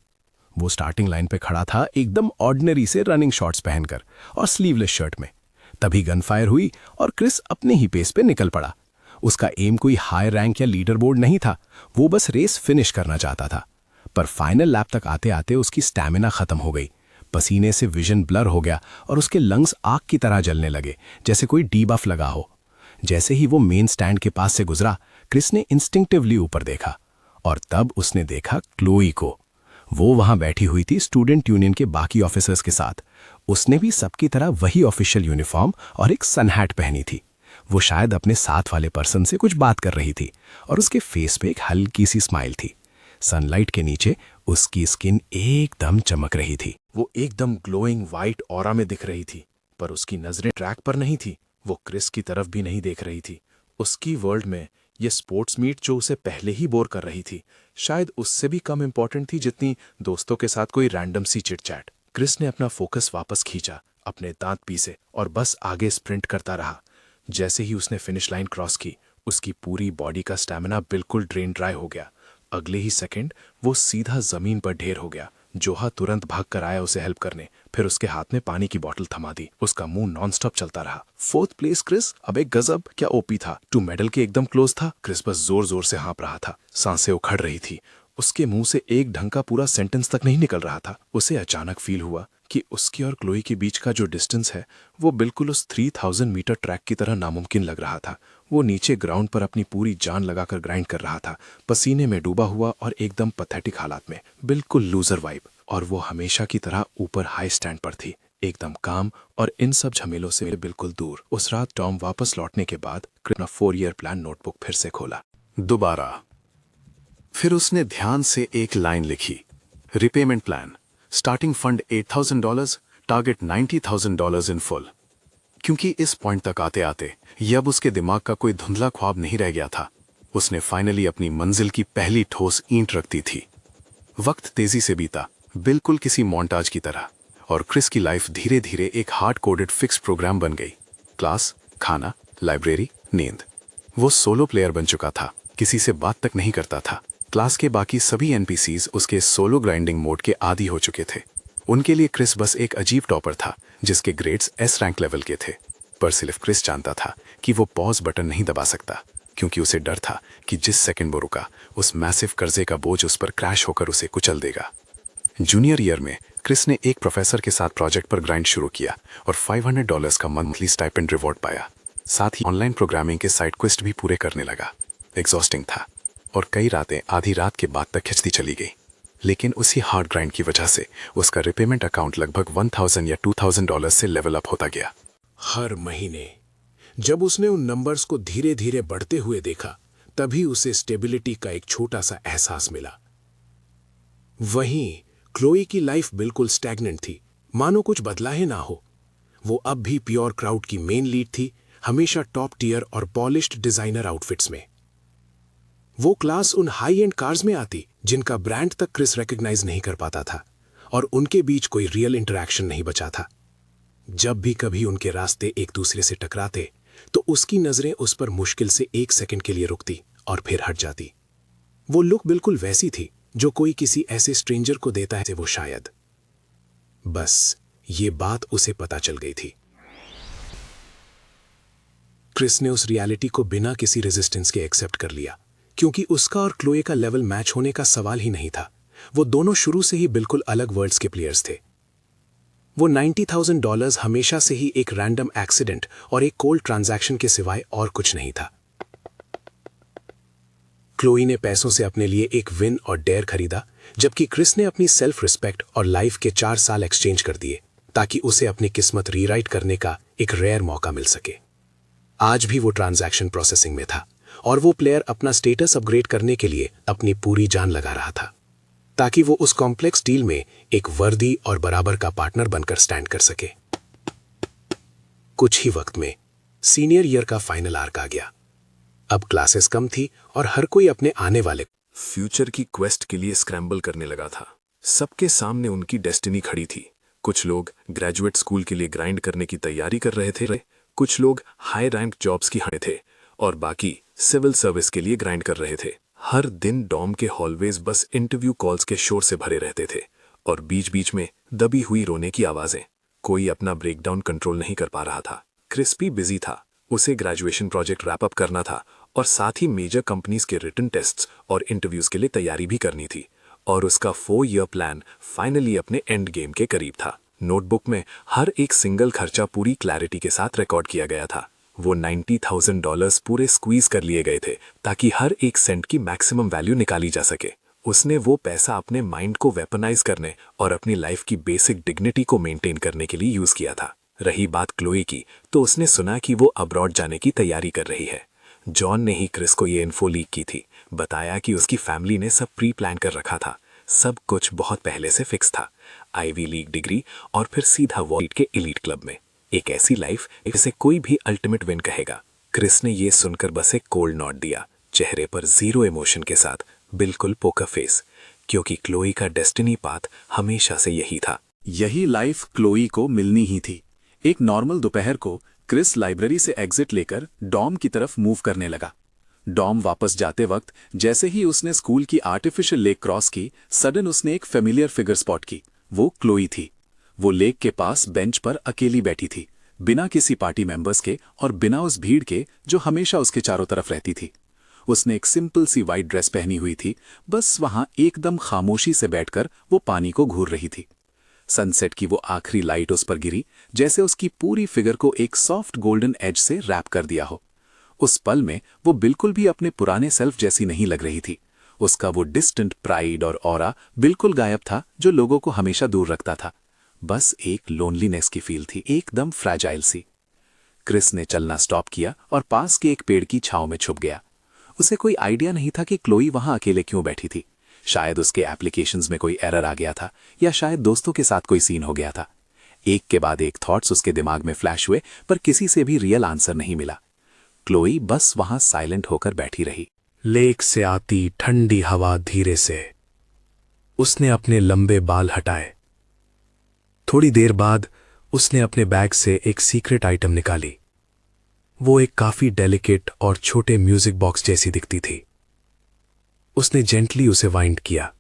वो स्टार्टिंग लाइन पे खड़ा था एकदम ऑर्डिनरी से रनिंग शॉर्ट्स पहनकर और स्लीवलेस शर्ट में। तभी गन फायर हुई और क्रिस अपने ही पेस पे निकल पड़ा। उसका एम कोई हाई रैंक या लीडर बोर्ड नहीं था, वो बस रेस फिनिश करना चाहता था। पर फाइनल लैप तक आते आते उसकी स्टैमिना खत्म हो गई। पसीने से विजन ब्लर हो गया और उसके लंग्स आग की तरह जलने लगे, जैसे कोई डीबफ लगा हो। जैसे ही वो मेन स्टैंड के पास से गुजरा, क्रिस ने इंस्टिंक्टिवली ऊपर देखा और तब उसने देखा क्लोई को। वो वहां बैठी हुई थी स्टूडेंट यूनियन के बाकी ऑफिसर्स के साथ। उसने भी सबकी तरह वही ऑफिशियल यूनिफॉर्म और एक सन हैट पहनी थी। वो शायद अपने साथ वाले पर्सन से कुछ बात कर रही थी और उसके फेस पे एक हल्की सी स्माइल थी। सनलाइट के नीचे उसकी स्किन एकदम चमक रही थी। वो एकदम ग्लोइंग वाइट ऑरा में दिख रही थी, पर उसकी नजरें ट्रैक पर नहीं थी। वो क्रिस की तरफ भी नहीं देख रही थी। उसकी वर्ल्ड में ये स्पोर्ट्स मीट जो उसे पहले ही बोर कर रही थी, शायद उससे भी कम इंपॉर्टेंट थी जितनी दोस्तों के साथ कोई रैंडम सी चिट चैट। क्रिस ने अपना फोकस वापस खींचा, अपने दांत पीसे और बस आगे स्प्रिंट करता रहा। जैसे ही उसने फिनिश लाइन क्रॉस की, उसकी पूरी बॉडी का स्टैमिना बिल्कुल ड्रेन ड्राई हो गया। अगले ही सेकंड वो सीधा जमीन पर ढेर हो गया। जोहा तुरंत भाग कर आया उसे हेल्प करने, फिर उसके हाथ में पानी की बोतल थमा दी। उसका मुंह नॉनस्टॉप चलता रहा। 4th प्लेस क्रिस, अबे गजब, क्या ओपी था। टू मेडल के एकदम क्लोज था। क्रिस बस जोर जोर से हाँप रहा था, सांसें उखड़ रही थी। उसके मुंह से एक ढंग का पूरा सेंटेंस तक नहीं निकल रहा था। उसे अचानक फील हुआ कि उसकी और क्लोई के बीच का जो डिस्टेंस है वो बिल्कुल उस 3000 मीटर ट्रैक की तरह नामुमकिन लग रहा था। वो नीचे ग्राउंड पर अपनी पूरी जान लगाकर ग्राइंड कर रहा था, पसीने में डूबा हुआ और एकदम पैथेटिक हालात में, बिल्कुल लूजर वाइब। और वो हमेशा की तरह ऊपर हाई स्टैंड पर थी, एकदम काम और इन सब झमेलों से बिल्कुल दूर। उस रात टॉम वापस लौटने के बाद अपना 4 ईयर प्लान नोटबुक फिर से खोला। दोबारा फिर उसने ध्यान से एक लाइन लिखी, repayment plan, starting fund $8,000, target $90,000 in full. क्योंकि इस पॉइंट तक आते आते ये अब उसके दिमाग का कोई धुंधला ख्वाब नहीं रह गया था। उसने फाइनली अपनी मंजिल की पहली ठोस ईंट रख दी थी। वक्त तेजी से बीता, बिल्कुल किसी मोन्टाज की तरह, और क्रिस की लाइफ धीरे धीरे एक हार्ड कोडेड फिक्स प्रोग्राम बन गई। क्लास, खाना, लाइब्रेरी, नींद। वो सोलो प्लेयर बन चुका था, किसी से बात तक नहीं करता था। क्लास के बाकी सभी एनपीसीज उसके सोलो ग्राइंडिंग मोड के आदी हो चुके थे। उनके लिए क्रिस बस एक अजीब टॉपर था जिसके ग्रेड्स एस रैंक लेवल के थे। पर सिर्फ क्रिस जानता था कि वो पॉज बटन नहीं दबा सकता, क्योंकि उसे डर था कि जिस सेकंड वो रुका उस मैसिव कर्जे का बोझ उस पर क्रैश होकर उसे कुचल देगा। जूनियर ईयर में क्रिस ने एक प्रोफेसर के साथ प्रोजेक्ट पर ग्राइंड शुरू किया और $500 का मंथली स्टाइपेंड रिवॉर्ड पाया। साथ ही ऑनलाइन प्रोग्रामिंग के साइड क्वेस्ट भी पूरे करने लगा। एग्जॉस्टिंग था और कई रातें आधी रात के बाद तक खिंचती चली गई। लेकिन उसी हार्ड ग्राइंड की वजह से उसका रिपेमेंट अकाउंट लगभग $1,000 या $2,000 से लेवल अप होता गया। हर महीने जब उसने उन नंबर्स को धीरे धीरे बढ़ते हुए देखा, तभी उसे स्टेबिलिटी का एक छोटा सा एहसास मिला। वहीं क्लोई की लाइफ बिल्कुल स्टैग्नेंट थी, मानो कुछ बदला ही ना हो। वो अब भी प्योर क्राउड की मेन लीड थी, हमेशा टॉप टियर और पॉलिश्ड डिजाइनर आउटफिट्स में। वो क्लास उन हाई एंड कार्स में आती जिनका ब्रांड तक क्रिस रिकॉग्नाइज नहीं कर पाता था, और उनके बीच कोई रियल इंटरेक्शन नहीं बचा था। जब भी कभी उनके रास्ते एक दूसरे से टकराते तो उसकी नजरें उस पर मुश्किल से 1 सेकंड के लिए रुकती और फिर हट जाती। वो लुक बिल्कुल वैसी थी जो कोई किसी ऐसे स्ट्रेंजर को देता है वो शायद। बस ये बात उसे पता चल गई थी। क्रिस ने उस रियलिटी को बिना किसी रेजिस्टेंस के एक्सेप्ट कर लिया, क्योंकि उसका और क्लोए का लेवल मैच होने का सवाल ही नहीं था। वो दोनों शुरू से ही बिल्कुल अलग वर्ल्ड्स के प्लेयर्स थे। वो $90,000 हमेशा से ही एक रैंडम एक्सीडेंट और एक कोल्ड ट्रांजैक्शन के सिवाय और कुछ नहीं था। क्लोई ने पैसों से अपने लिए एक विन और डेयर खरीदा, जबकि क्रिस ने अपनी सेल्फ रिस्पेक्ट और लाइफ के 4 साल एक्सचेंज कर दिए ताकि उसे अपनी किस्मत रीराइट करने का एक रेयर मौका मिल सके। आज भी वो ट्रांजैक्शन प्रोसेसिंग में था और वो प्लेयर अपना स्टेटस अपग्रेड करने के लिए अपनी पूरी जान लगा रहा था ताकि वो उस कॉम्प्लेक्स डील में एक वर्दी और बराबर का पार्टनर बनकर स्टैंड कर सके। कुछ ही वक्त में सीनियर ईयर का फाइनल आर्क आ गया। अब क्लासेस कम थी और हर कोई अपने आने वाले फ्यूचर की क्वेस्ट के लिए स्क्रैम्बल करने लगा था। सबके सामने उनकी डेस्टिनी खड़ी थी। कुछ लोग ग्रेजुएट स्कूल के लिए ग्राइंड करने की तैयारी कर रहे थे, कुछ लोग हाई रैंक जॉब्स की हड़े थे और बाकी सिविल सर्विस के लिए ग्राइंड कर रहे थे। हर दिन डॉम के हॉलवेज बस इंटरव्यू कॉल्स के शोर से भरे रहते थे और बीच बीच में दबी हुई रोने की आवाजें। कोई अपना ब्रेकडाउन कंट्रोल नहीं कर पा रहा था। क्रिस भी बिजी था, उसे ग्रेजुएशन प्रोजेक्ट रैप अप करना था और साथ ही मेजर कंपनीज के रिटन टेस्ट्स और इंटरव्यूज के लिए तैयारी भी करनी थी। और उसका 4 ईयर प्लान फाइनली अपने एंड गेम के करीब था। नोटबुक में हर एक सिंगल खर्चा पूरी क्लैरिटी के साथ रिकॉर्ड किया गया था। वो $90,000 पूरे स्क्वीज कर लिए गए थे ताकि हर एक सेंट की मैक्सिमम वैल्यू निकाली जा सके। उसने वो पैसा अपने माइंड को वेपनाइज करने और अपनी लाइफ की बेसिक डिग्निटी को मेंटेन करने के लिए यूज किया था। रही बात क्लोई की, तो उसने सुना कि वो अब्रॉड जाने की तैयारी कर रही है। जॉन ने ही क्रिस को ये इन्फो लीक की थी। बताया कि उसकी फैमिली ने सब प्री प्लान कर रखा था। सब कुछ बहुत पहले से फिक्स था। आईवी लीग डिग्री और फिर सीधा वॉलीट के एलीट क्लब में। एक ऐसी लाइफ जिसे कोई भी अल्टीमेट विन कहेगा। क्रिस ने ये सुनकर बस एक कोल्ड नॉट दिया, चेहरे पर जीरो इमोशन के साथ, बिल्कुल पोकर फेस, क्योंकि क्लोई का डेस्टिनी पाथ हमेशा से यही था। यही लाइफ क्लोई को मिलनी ही थी। एक नॉर्मल दोपहर को क्रिस लाइब्रेरी से एग्जिट लेकर डॉम की तरफ मूव करने लगा। डॉम वापस जाते वक्त जैसे ही उसने स्कूल की आर्टिफिशियल लेक क्रॉस की, सडन उसने एक फेमिलियर फिगर स्पॉट की। वो क्लोई थी। वो लेक के पास बेंच पर अकेली बैठी थी, बिना किसी पार्टी मेंबर्स के और बिना उस भीड़ के जो हमेशा उसके चारों तरफ रहती थी। उसने एक सिंपल सी वाइट ड्रेस पहनी हुई थी। बस वहां एकदम खामोशी से बैठकर वो पानी को घूर रही थी। सनसेट की वो आखिरी लाइट उस पर गिरी, जैसे उसकी पूरी फिगर को एक सॉफ्ट गोल्डन एज से रैप कर दिया हो। उस पल में वो बिल्कुल भी अपने पुराने सेल्फ जैसी नहीं लग रही थी। उसका वो डिस्टेंट प्राइड और ऑरा बिल्कुल गायब था जो लोगों को हमेशा दूर रखता था। बस एक लोनलीनेस की फील थी, एकदम फ्रैजाइल सी। क्रिस ने चलना स्टॉप किया और पास के एक पेड़ की छांव में छुप गया। उसे कोई आइडिया नहीं था कि क्लोई वहां अकेले क्यों बैठी थी। शायद उसके एप्लीकेशंस में कोई एरर आ गया था, या शायद दोस्तों के साथ कोई सीन हो गया था। एक के बाद एक थॉट्स उसके दिमाग में फ्लैश हुए, पर किसी से भी रियल आंसर नहीं मिला। क्लोई बस वहां साइलेंट होकर बैठी रही। लेक से आती ठंडी हवा धीरे से। उसने अपने लंबे बाल हटाए। थोड़ी देर बाद उसने अपने बैग से एक सीक्रेट आइटम निकाली। वो एक काफी डेलिकेट और छोटे म्यूजिक बॉक्स जैसी दिखती थी। उसने जेंटली उसे वाइंड किया।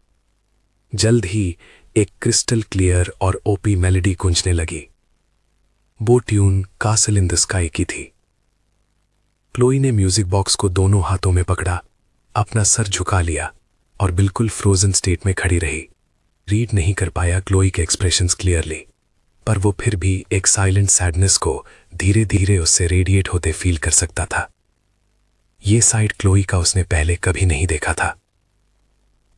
जल्द ही एक क्रिस्टल क्लियर और ओपी मेलोडी गूंजने लगी। वो tune castle in the sky की थी। क्लोई ने म्यूजिक बॉक्स को दोनों हाथों में पकड़ा, अपना सर झुका लिया और बिल्कुल फ्रोजन स्टेट में खड़ी रही। रीड नहीं कर पाया क्लोई के एक्सप्रेशंस क्लियरली, पर वो फिर भी एक साइलेंट सैडनेस को धीरे धीरे उससे रेडिएट होते फील कर सकता था। ये साइड क्लोई का उसने पहले कभी नहीं देखा था।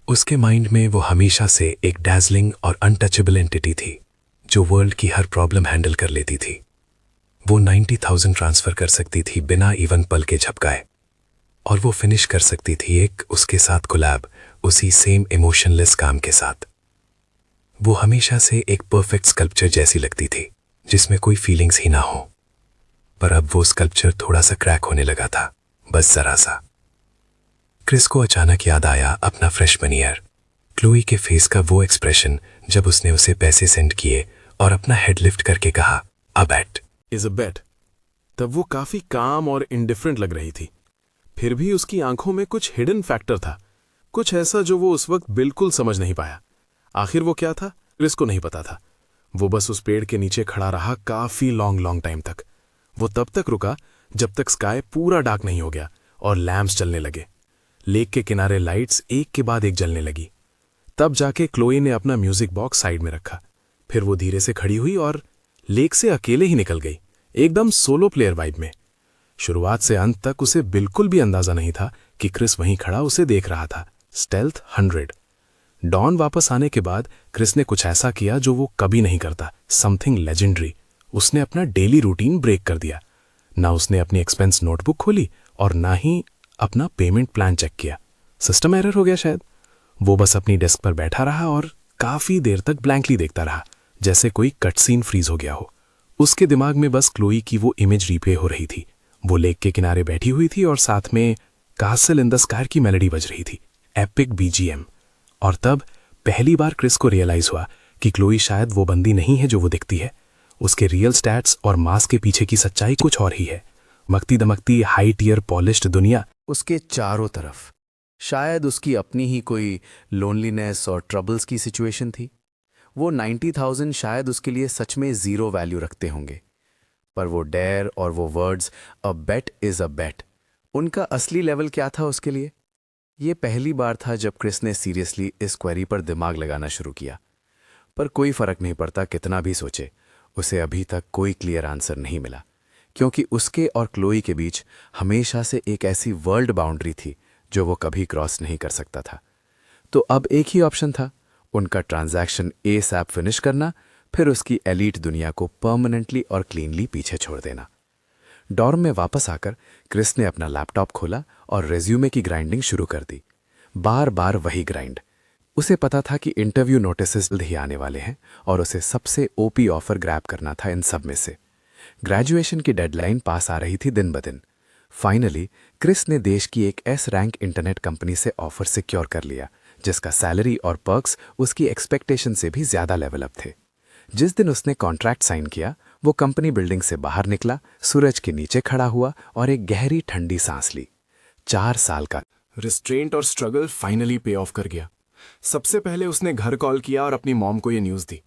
उसके माइंड में वो हमेशा से एक डैजलिंग और अनटचेबल एंटिटी थी जो वर्ल्ड की हर प्रॉब्लम हैंडल कर लेती थी। वो 90,000 ट्रांसफर कर सकती थी बिना इवन पल के झपकाए, और वो फिनिश कर सकती थी एक उसके साथ कोलैब उसी सेम इमोशनलेस काम के साथ। वो हमेशा से एक परफेक्ट स्कल्पचर जैसी लगती थी जिसमें कोई फीलिंग्स ही ना हो, पर अब वो स्कल्पचर थोड़ा सा क्रैक होने लगा था, बस जरा सा। क्रिस को अचानक याद आया अपना फ्रेशमन ईयर, क्लोई के फेस का वो एक्सप्रेशन जब उसने उसे पैसे सेंड किए और अपना हेड लिफ्ट करके कहा, अ बेट इज अ बेट। तब वो काफी काम और इंडिफरेंट लग रही थी, फिर भी उसकी आंखों में कुछ हिडन फैक्टर था, कुछ ऐसा जो वो उस वक्त बिल्कुल समझ नहीं पाया। आखिर वो क्या था, क्रिस को नहीं पता था। वो बस उस पेड़ के नीचे खड़ा रहा काफी लॉन्ग टाइम तक। वो तब तक रुका जब तक स्काई पूरा डार्क नहीं हो गया और लैंप्स जलने लगे। लेक के किनारे लाइट्स एक के बाद एक जलने लगी। तब जाके क्लोई ने अपना म्यूजिक बॉक्स साइड में रखा। फिर वो धीरे से खड़ी हुई और लेक से अकेले ही निकल गई, एकदम सोलो प्लेयर वाइब में। शुरुआत से अंत तक उसे बिल्कुल भी अंदाजा नहीं था कि क्रिस वहीं खड़ा उसे देख रहा था। स्टेल्थ 100। डॉन वापस आने के बाद क्रिस ने कुछ ऐसा किया जो वो कभी नहीं करता, समथिंग लेजेंडरी। उसने अपना डेली रूटीन ब्रेक कर दिया। ना उसने अपनी एक्सपेंस नोटबुक खोली और ना ही अपना पेमेंट प्लान चेक किया। सिस्टम एरर हो गया शायद। वो बस अपनी डेस्क पर बैठा रहा और काफी देर तक ब्लैंकली देखता रहा, जैसे कोई कट सीन फ्रीज हो गया हो। उसके दिमाग में बस क्लोई की वो इमेज रिप्ले हो रही थी। वो लेक के किनारे बैठी हुई थी और साथ में कासल इन द स्काई की मेलोडी बज रही थी, एपिक बीजीएम। और तब पहली बार क्रिस को रियलाइज हुआ कि क्लोई शायद वो बंदी नहीं है जो वो दिखती है। उसके रियल स्टैट्स और मास्क के पीछे की सच्चाई कुछ और ही है। मकती दमकती हाई टियर पॉलिश्ड दुनिया उसके चारों तरफ। शायद उसकी अपनी ही कोई लोनलीनेस और ट्रबल्स की सिचुएशन थी। वो 90,000 शायद उसके लिए सच में जीरो वैल्यू रखते होंगे, पर वो डेयर और वो words, a bet is a बेट, उनका असली लेवल क्या था उसके लिए? ये पहली बार था जब क्रिस ने सीरियसली इस क्वेरी पर दिमाग लगाना शुरू किया। पर कोई फर्क नहीं पड़ता कितना भी सोचे, उसे अभी तक कोई क्लियर आंसर नहीं मिला, क्योंकि उसके और क्लोई के बीच हमेशा से एक ऐसी वर्ल्ड बाउंड्री थी जो वो कभी क्रॉस नहीं कर सकता था। तो अब एक ही ऑप्शन था, उनका ट्रांजैक्शन एसएप फिनिश करना, फिर उसकी एलीट दुनिया को परमानेंटली और क्लीनली पीछे छोड़ देना। डॉर्म में वापस आकर क्रिस ने अपना लैपटॉप खोला और रेज्यूमे की ग्राइंडिंग शुरू कर दी। बार बार वही ग्राइंड। उसे पता था कि इंटरव्यू नोटिसेस जल्द ही आने वाले हैं और उसे सबसे ओपी ऑफर ग्रैब करना था इन सब में से। ग्रेजुएशन की डेडलाइन पास आ रही थी दिन ब दिन। फाइनली क्रिस ने देश की एक एस रैंक इंटरनेट कंपनी से ऑफर सिक्योर कर लिया, जिसका सैलरी और पर्क्स उसकी एक्सपेक्टेशन से भी ज्यादा लेवल अप थे। जिस दिन उसने कॉन्ट्रैक्ट साइन किया, वो कंपनी बिल्डिंग से बाहर निकला, सूरज के नीचे खड़ा हुआ और एक गहरी ठंडी सांस ली। 4 साल का रिस्ट्रेंट और स्ट्रगल फाइनली पे ऑफ कर गया। सबसे पहले उसने घर कॉल किया और अपनी मॉम को ये न्यूज़ दी।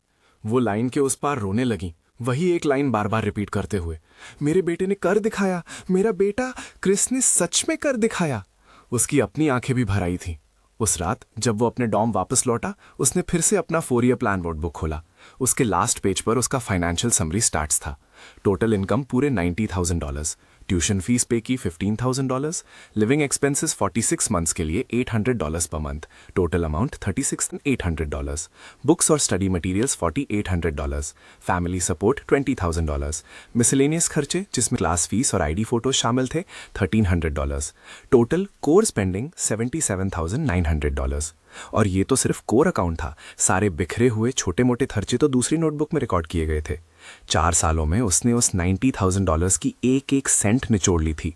वो लाइन के उस पार रोने लगी, वही एक लाइन बार बार रिपीट करते हुए, मेरे बेटे ने कर दिखाया, मेरा बेटा क्रिस ने सच में कर दिखाया। उसकी अपनी आंखें भी भर आई थी। उस रात जब वो अपने डॉर्म वापस लौटा, उसने फिर से अपना 4 ईयर प्लान नोटबुक खोला। उसके लास्ट पेज पर उसका फाइनेंशियल समरी स्टार्ट्स था। टोटल इनकम पूरे $90,000, ट्यूशन फीस पे की $15,000, लिविंग एक्सपेंसेस 46 मंथ्स के लिए $800 per month, total amount $36,800, books और study materials $4,800, family support $20,000, miscellaneous खर्चे जिसमें क्लास फीस और आईडी फोटोज शामिल थे $1,300, टोटल कोर स्पेंडिंग $77,900। और ये तो सिर्फ कोर अकाउंट था, सारे बिखरे हुए छोटे मोटे खर्चे तो दूसरी नोटबुक में रिकॉर्ड किए गए थे। 4 सालों में उसने उस $90,000 की एक एक सेंट निचोड़ ली थी।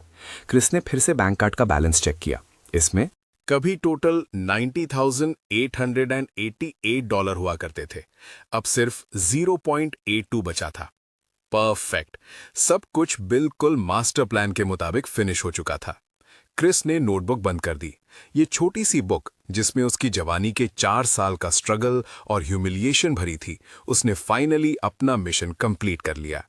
क्रिस ने फिर से बैंक कार्ड का बैलेंस चेक किया। इसमें कभी टोटल $90,888 हुआ करते थे, अब सिर्फ 0.82 बचा था। परफेक्ट, सब कुछ बिल्कुल मास्टर प्लान के मुताबिक फिनिश हो चुका था। क्रिस ने नोटबुक बंद कर दी। ये छोटी सी बुक जिसमें उसकी जवानी के 4 साल का स्ट्रगल और ह्यूमिलिएशन भरी थी, उसने फाइनली अपना मिशन कंप्लीट कर लिया।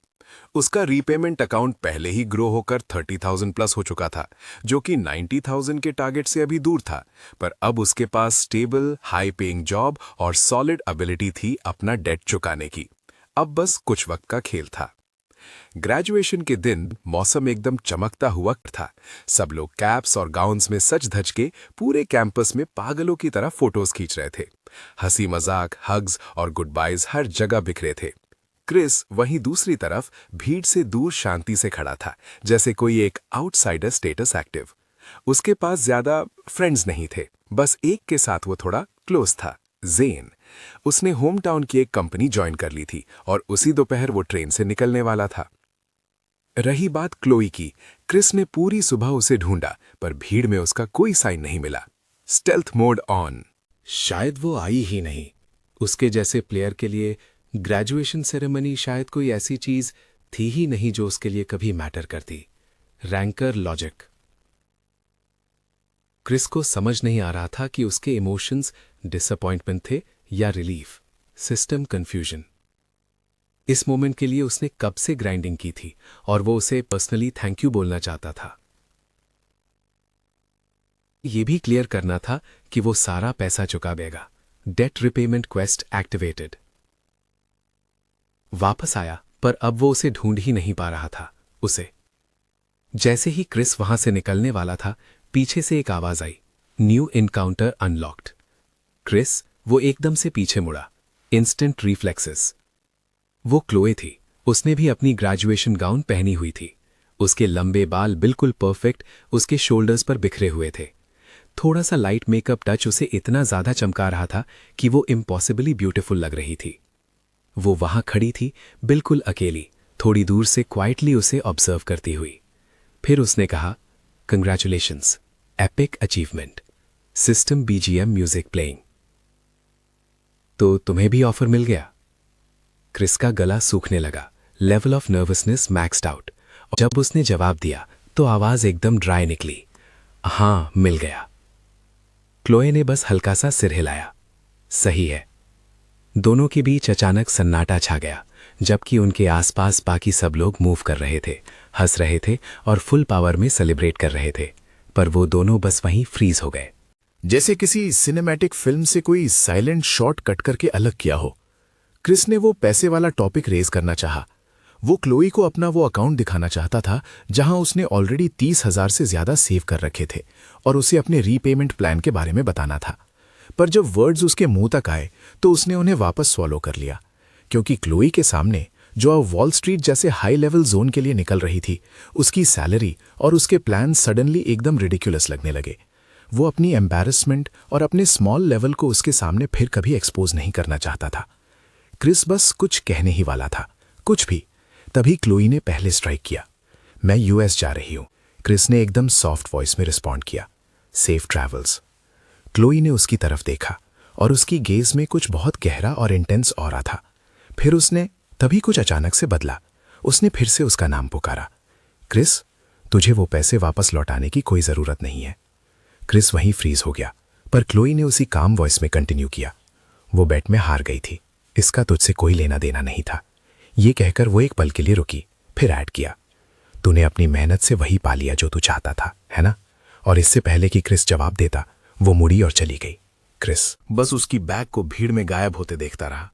उसका रीपेमेंट अकाउंट पहले ही ग्रो होकर 30,000 प्लस हो चुका था, जो कि 90,000 के टारगेट से अभी दूर था, पर अब उसके पास स्टेबल हाई पेइंग जॉब और सॉलिड एबिलिटी थी अपना डेट चुकाने की। अब बस कुछ वक्त का खेल था। ग्रेजुएशन के दिन मौसम एकदम चमकता हुआ था। सब लोग कैप्स और गाउन्स में सज धज के पूरे कैंपस में पागलों की तरह फोटोज खींच रहे थे। हंसी मजाक, हग्स और गुड बाइज हर जगह बिखरे थे। क्रिस वहीं दूसरी तरफ भीड़ से दूर शांति से खड़ा था, जैसे कोई एक आउटसाइडर स्टेटस एक्टिव। उसके पास ज्यादा फ्रेंड्स नहीं थे, बस एक के साथ वो थोड़ा क्लोज था, जेन। उसने होम टाउन की एक कंपनी ज्वाइन कर ली थी और उसी दोपहर वो ट्रेन से निकलने वाला था। रही बात क्लोई की, क्रिस ने पूरी सुबह उसे ढूंढा, पर भीड़ में उसका कोई साइन नहीं मिला। Stealth mode on. शायद वो आई ही नहीं। उसके जैसे प्लेयर के लिए ग्रेजुएशन सेरेमनी शायद कोई ऐसी चीज थी ही नहीं जो उसके लिए कभी मैटर करती। Ranker logic. क्रिस को समझ नहीं आ रहा था कि उसके इमोशंस डिसअपॉइंटमेंट थे या रिलीफ, सिस्टम कंफ्यूजन। इस मोमेंट के लिए उसने कब से ग्राइंडिंग की थी और वो उसे पर्सनली थैंक यू बोलना चाहता था। ये भी क्लियर करना था कि वो सारा पैसा चुका देगा। Debt repayment quest activated. वापस आया, पर अब वो उसे ढूंढ ही नहीं पा रहा था। उसे जैसे ही क्रिस वहां से निकलने वाला था, पीछे से एक आवाज आई, न्यू इनकाउंटर अनलॉक्ड। क्रिस वो एकदम से पीछे मुड़ा। Instant reflexes. वो क्लोए थी। उसने भी अपनी ग्रेजुएशन गाउन पहनी हुई थी। उसके लंबे बाल बिल्कुल परफेक्ट उसके शोल्डर्स पर बिखरे हुए थे। थोड़ा सा लाइट मेकअप टच उसे इतना ज्यादा चमका रहा था कि वो इम्पॉसिबली ब्यूटीफुल लग रही थी। वो वहां खड़ी थी, बिल्कुल अकेली, थोड़ी दूर से क्वाइटली उसे ऑब्जर्व करती हुई। फिर उसने कहा, congratulations, epic achievement, system BGM music playing. तो तुम्हें भी ऑफर मिल गया? क्रिस का गला सूखने लगा, level of nervousness maxed out. और जब उसने जवाब दिया तो आवाज एकदम ड्राई निकली, हां मिल गया। क्लोए ने बस हल्का सा सिर हिलाया, सही है। दोनों के बीच अचानक सन्नाटा छा गया, जबकि उनके आसपास बाकी सब लोग मूव कर रहे थे, हंस रहे थे और फुल पावर में सेलिब्रेट कर रहे थे, पर वो दोनों बस वहीं फ्रीज हो गए। जैसे किसी सिनेमैटिक फिल्म से कोई साइलेंट शॉट कट करके अलग किया हो। क्रिस ने वो पैसे वाला टॉपिक रेज करना चाहा। वो क्लोई को अपना वो अकाउंट दिखाना चाहता था जहां उसने ऑलरेडी 30,000 से ज्यादा सेव कर रखे थे और उसे अपने रीपेमेंट प्लान के बारे में बताना था। पर जब वर्ड्स उसके मुंह तक आए तो उसने उन्हें वापस स्वॉलो कर लिया, क्योंकि क्लोई के सामने, जो अब वॉल स्ट्रीट जैसे हाई लेवल जोन के लिए निकल रही थी, उसकी सैलरी और उसके प्लान सडनली एकदम रिडिकुलस लगने लगे। वो अपनी एम्बैरेसमेंट और अपने स्मॉल लेवल को उसके सामने फिर कभी एक्सपोज नहीं करना चाहता था। क्रिस बस कुछ कहने ही वाला था, कुछ भी। तभी क्लोई ने पहले स्ट्राइक किया। मैं यूएस जा रही हूं, क्रिस ने एकदम सॉफ्ट वॉइस में रिस्पॉन्ड किया। Safe travels. क्लोई ने उसकी तरफ देखा और उसकी गेज में कुछ बहुत गहरा और इंटेंस ऑरा था। फिर उसने तभी कुछ अचानक से बदला। उसने फिर से उसका नाम पुकारा, क्रिस, तुझे वो पैसे वापस लौटाने की कोई जरूरत नहीं है। क्रिस वहीं फ्रीज हो गया, पर क्लोई ने उसी काम वॉइस में कंटिन्यू किया, वो बेट में हार गई थी, इसका तुझसे कोई लेना देना नहीं था। ये कहकर वो एक पल के लिए रुकी, फिर ऐड किया, तूने अपनी मेहनत से वही पा लिया जो तू चाहता था, है ना? और इससे पहले कि क्रिस जवाब देता, वो मुड़ी और चली गई। क्रिस बस उसकी बैग को भीड़ में गायब होते देखता रहा।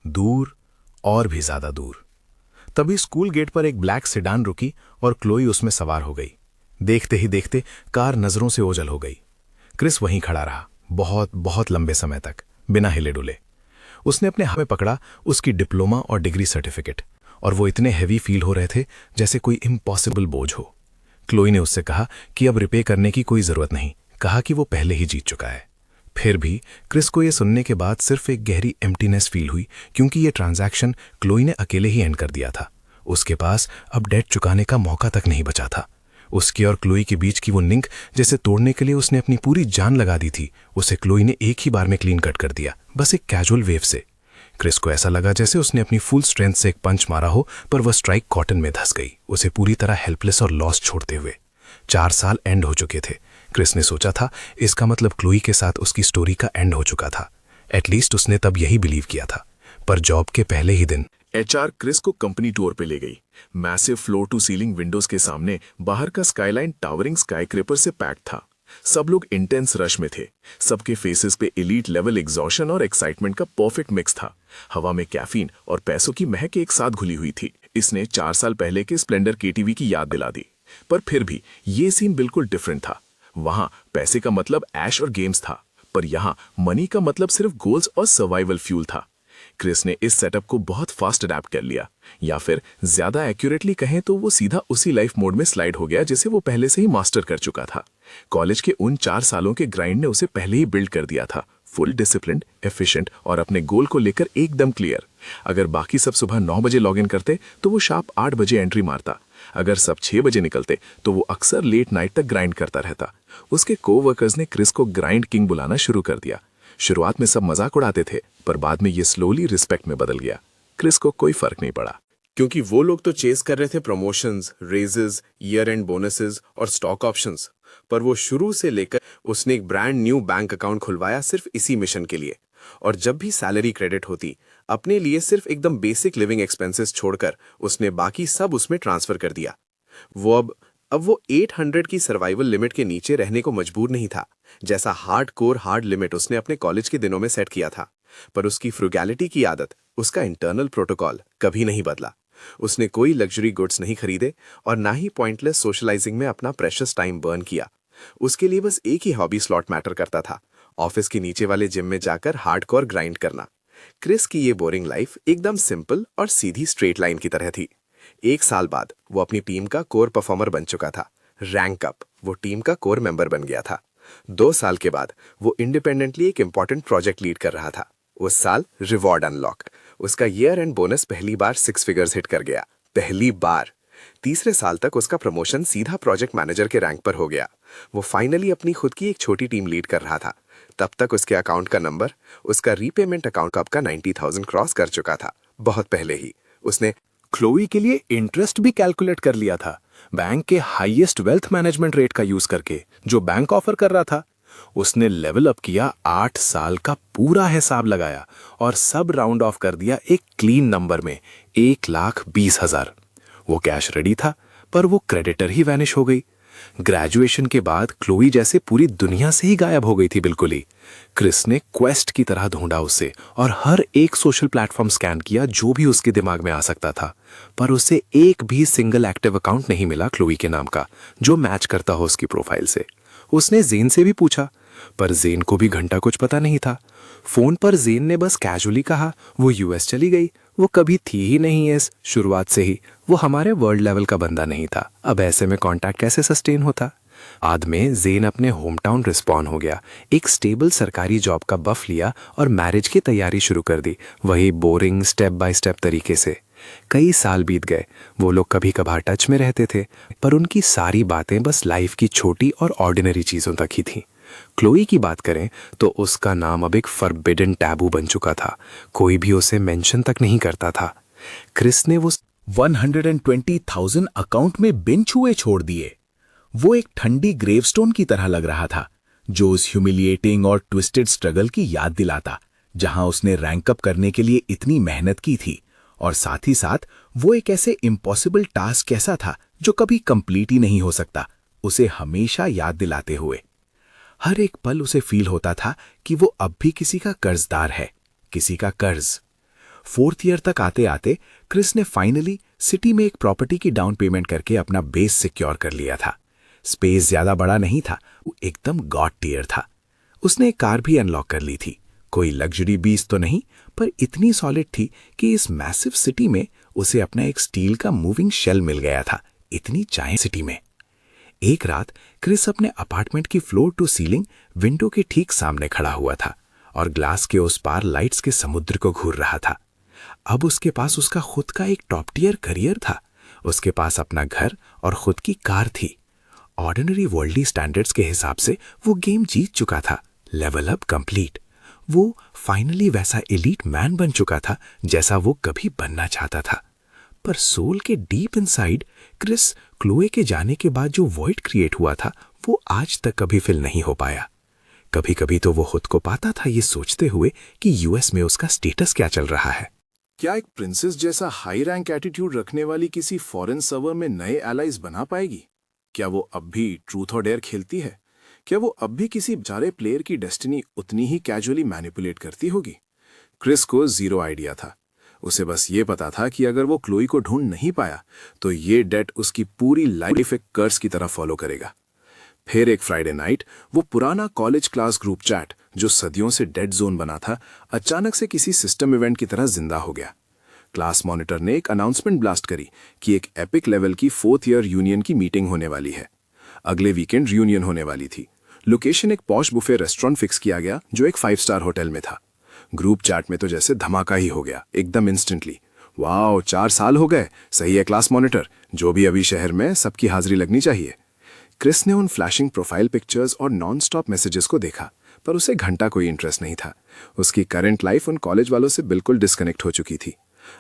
दूर और भी ज्यादा दूर। तभी स्कूल गेट पर एक ब्लैक सेडान रुकी और क्लोई उसमें सवार हो गई। देखते ही देखते कार नजरों से ओझल हो गई। क्रिस वहीं खड़ा रहा, बहुत बहुत लंबे समय तक, बिना हिले डुले। उसने अपने हाथ में पकड़ा उसकी डिप्लोमा और डिग्री सर्टिफिकेट, और वो इतने हैवी फील हो रहे थे जैसे कोई इम्पॉसिबल बोझ हो। क्लोई ने उससे कहा कि अब रिपे करने की कोई जरूरत नहीं, कहा कि वो पहले ही जीत चुका है। फिर भी क्रिस को यह सुनने के बाद सिर्फ एक गहरी एम्प्टीनेस फील हुई, क्योंकि ये ट्रांजैक्शन क्लोई ने अकेले ही एंड कर दिया था। उसके पास अब डेट चुकाने का मौका तक नहीं बचा था। उसके और क्लोई के बीच की वो लिंक जैसे तोड़ने के लिए उसने अपनी पूरी जान लगा दी थी, उसे क्लोई ने एक ही बार में क्लीन कट कर दिया, बस एक कैजुअल वेव से। क्रिस को ऐसा लगा जैसे उसने अपनी फुल स्ट्रेंथ से एक पंच मारा हो, पर वह स्ट्राइक कॉटन में धंस गई, उसे पूरी तरह हेल्पलेस और लॉस्ट छोड़ते हुए। 4 साल एंड हो चुके थे। क्रिस ने सोचा था इसका मतलब क्लोई के साथ उसकी स्टोरी का एंड हो चुका था। एटलीस्ट उसने तब यही बिलीव किया था। पर जॉब के पहले ही दिन एचआर क्रिस को कंपनी टूर पे ले गई। Massive floor to ceiling windows के सामने बाहर का स्काईलाइन टावरिंग स्काईक्रेपर से पैक्ड था। सब लोग इंटेंस रश में थे। सबके फेसेस पे एलीट लेवल एग्जॉशन और एक्साइटमेंट का परफेक्ट मिक्स था। हवा में कैफीन और पैसों की महक एक साथ घुली हुई थी। इसने 4 साल पहले के स्प्लेंडर केटीवी की याद दिला दी। पर फिर भी ये सीन बिल्कुल डिफरेंट था। वहां पैसे का मतलब ऐश और गेम्स था, पर यहाँ मनी का मतलब सिर्फ गोल्स और सर्वाइवल फ्यूल था। क्रिस ने इस सेटअप को बहुत फास्ट अडेप्ट कर लिया, या फिर ज्यादा एक्यूरेटली कहें तो वो सीधा उसी लाइफ मोड में स्लाइड हो गया जिसे वो पहले से ही मास्टर कर चुका था। कॉलेज के उन 4 सालों के ग्राइंड ने उसे पहले ही बिल्ड कर दिया था, फुल डिसिप्लिन, एफिशिएंट और अपने गोल को लेकर एकदम क्लियर। अगर बाकी सब सुबह 9 बजे लॉग इन करते तो वो शार्प 8 बजे एंट्री मारता। अगर सब 6 बजे निकलते तो वो अक्सर लेट नाइट तक ग्राइंड करता रहता। उसके कोवर्कर्स ने क्रिस को ग्राइंड किंग बुलाना शुरू कर दिया। शुरुआत में सब मजाक उड़ाते थे, पर बाद में ये स्लोली रिस्पेक्ट में बदल गया। क्रिस को कोई फर्क नहीं पड़ा, क्योंकि वो लोग तो चेस कर रहे थे promotions, raises, year and bonuses और स्टॉक ऑप्शंस। पर वो शुरू से लेकर उसने एक ब्रांड न्यू बैंक अकाउंट खुलवाया सिर्फ इसी मिशन के लिए। और जब भी सैलरी क्रेडिट होती, अपने लिए सिर्फ एकदम बेसिक लिविंग एक्सपेंसेस छोड़कर उसने बाकी सब उसमें ट्रांसफर कर दिया। वो अब वो 800 की सर्वाइवल लिमिट के नीचे रहने को मजबूर नहीं था, जैसा हार्ड लिमिट उसने अपने कॉलेज के दिनों में सेट किया था। पर उसकी फ्रुगैलिटी की आदत, उसका इंटरनल प्रोटोकॉल कभी नहीं बदला। उसने कोई लग्जरी गुड्स नहीं खरीदे और ना ही पॉइंटलेस सोशलाइजिंग में अपना प्रेशियस टाइम बर्न किया। उसके लिए बस एक ही हॉबी स्लॉट मैटर करता था, ऑफिस के नीचे वाले जिम में जाकर हार्डकोर ग्राइंड करना। क्रिस की ये बोरिंग लाइफ एकदम सिंपल और सीधी स्ट्रेट लाइन की तरह थी। 1 साल बाद वो अपनी टीम का कोर परफॉर्मर बन चुका था। रैंक अप, वो टीम का कोर मेंबर बन गया था। 2 साल के बाद वो इंडिपेंडेंटली एक इंपॉर्टेंट प्रोजेक्ट लीड कर रहा था। उस साल रिवॉर्ड अनलॉक, उसका ईयर एंड बोनस पहली बार 6 फिगर्स हिट कर गया, पहली बार। तीसरे साल तक उसका प्रमोशन सीधा प्रोजेक्ट मैनेजर के रैंक पर हो गया। वो फाइनली अपनी खुद की एक छोटी टीम लीड कर रहा था। तब तक उसके अकाउंट का नंबर, उसका रीपेमेंट अकाउंट कब का 90,000 क्रॉस कर चुका था। बहुत पहले ही उसने क्लोई के लिए इंटरेस्ट भी कैलकुलेट कर लिया था, बैंक के हाईएस्ट वेल्थ मैनेजमेंट रेट का यूज करके, जो बैंक ऑफर कर रहा था। उसने लेवल अप किया, 8 साल का पूरा हिसाब लगाया और सब राउंड ऑफ कर दिया एक क्लीन नंबर में, 1,20,000। वो कैश रेडी था, पर वो क्रेडिटर ही वैनिश हो गई। ग्रेजुएशन के बाद क्लोई जैसे पूरी दुनिया से ही गायब हो गई थी बिल्कुल ही। क्रिस ने क्वेस्ट की तरह ढूंढा उसे और हर एक सोशल प्लेटफॉर्म स्कैन किया जो भी उसके दिमाग में आ सकता था, पर उसे एक भी सिंगल एक्टिव अकाउंट नहीं मिला क्लोई के नाम का जो मैच करता हो उसकी प्रोफाइल से। उसने जेन से भी पूछा, पर जेन को भी घंटा कुछ पता नहीं था। फोन पर जेन ने बस कैजुअली कहा वो यूएस चली गई, वो कभी थी ही नहीं इस शुरुआत से ही, वो हमारे वर्ल्ड लेवल का बंदा नहीं था। अब ऐसे में कांटेक्ट कैसे सस्टेन होता। बाद में जेन अपने होम टाउन रिस्पॉन हो गया, एक स्टेबल सरकारी जॉब का बफ लिया और मैरिज की तैयारी शुरू कर दी, वही बोरिंग स्टेप बाय स्टेप तरीके से। कई साल बीत गए, वो लोग कभी कभार टच में रहते थे, पर उनकी सारी बातें बस लाइफ की छोटी और ऑर्डिनरी चीजों तक ही थीं। क्लोई की बात करें तो उसका नाम अब एक फॉरबिडन टैबू बन चुका था, कोई भी उसे मेंशन तक नहीं करता था। क्रिस ने वो 120,000 अकाउंट में बिन छुए छोड़ दिए। वो एक ठंडी ग्रेवस्टोन की तरह लग रहा था, जो उस ह्यूमिलिएटिंग और ट्विस्टेड स्ट्रगल की याद दिलाता, जहां उसने रैंक अप करने के लिए इतनी मेहनत की थी। और साथ ही साथ वो एक ऐसे इम्पॉसिबल टास्क कैसा था जो कभी कंप्लीट ही नहीं हो सकता, उसे हमेशा याद दिलाते हुए। हर एक पल उसे फील होता था कि वो अब भी किसी का कर्जदार है, किसी का कर्ज। 4th ईयर तक आते आते क्रिस ने फाइनली सिटी में एक प्रॉपर्टी की डाउन पेमेंट करके अपना बेस सिक्योर कर लिया था। स्पेस ज्यादा बड़ा नहीं था, वो एकदम गॉड टियर था। उसने एक कार भी अनलॉक कर ली थी। कोई लग्जरी बीस तो नहीं, पर इतनी सॉलिड थी कि इस मैसिव सिटी में उसे अपना एक स्टील का मूविंग शेल मिल गया था, इतनी जायंट सिटी में। एक रात क्रिस अपने अपार्टमेंट की फ्लोर टू सीलिंग विंडो के ठीक सामने खड़ा हुआ था और ग्लास के उस पार लाइट्स के समुद्र को घूर रहा था। अब उसके पास उसका खुद का एक टॉप टियर करियर था, उसके पास अपना घर और खुद की कार थी। ऑर्डिनरी वर्ल्डली स्टैंडर्ड्स के हिसाब से वो गेम जीत चुका था, लेवल अप कंप्लीट। वो फाइनली वैसा एलीट मैन बन चुका था जैसा वो कभी बनना चाहता था। पर सोल के डीप इनसाइड क्रिस क्लोए के जाने के बाद जो वॉइड क्रिएट हुआ था वो आज तक कभी फिल नहीं हो पाया। कभी कभी तो वो खुद को पाता था ये सोचते हुए कि यूएस में उसका स्टेटस क्या चल रहा है। क्या एक प्रिंसेस जैसा हाई रैंक एटीट्यूड रखने वाली किसी फॉरेन सर्वर में नए एलाइज बना पाएगी? क्या वो अब भी ट्रूथ और डेयर खेलती है? क्या वो अब भी किसी बेचारे प्लेयर की डेस्टिनी उतनी ही कैजुअली मैनिपुलेट करती होगी? क्रिस को जीरो आइडिया था। उसे बस ये पता था कि अगर वो क्लोई को ढूंढ नहीं पाया तो ये डेट उसकी पूरी लाइफ एक कर्स की तरह फॉलो करेगा। फिर एक फ्राइडे नाइट वो पुराना कॉलेज क्लास ग्रुप चैट जो सदियों से डेड जोन बना था, अचानक से किसी सिस्टम इवेंट की तरह जिंदा हो गया। क्लास मॉनिटर ने एक अनाउंसमेंट ब्लास्ट करी कि एक एपिक लेवल की 4th ईयर यूनियन की मीटिंग होने वाली है। अगले वीकेंड रियूनियन होने वाली थी। लोकेशन एक पॉश बुफे रेस्टोरेंट फिक्स किया गया जो एक 5 स्टार होटल में था। ग्रुप चैट में तो जैसे धमाका ही हो गया, एकदम इंस्टेंटली। वाओ, 4 साल हो गए, सही है क्लास मॉनिटर, जो भी अभी शहर में सबकी हाजिरी लगनी चाहिए। क्रिस ने उन फ्लैशिंग प्रोफाइल पिक्चर्स और नॉन स्टॉप मैसेजेस को देखा, पर उसे घंटा कोई इंटरेस्ट नहीं था। उसकी करंट लाइफ उन कॉलेज वालों से बिल्कुल डिस्कनेक्ट हो चुकी थी।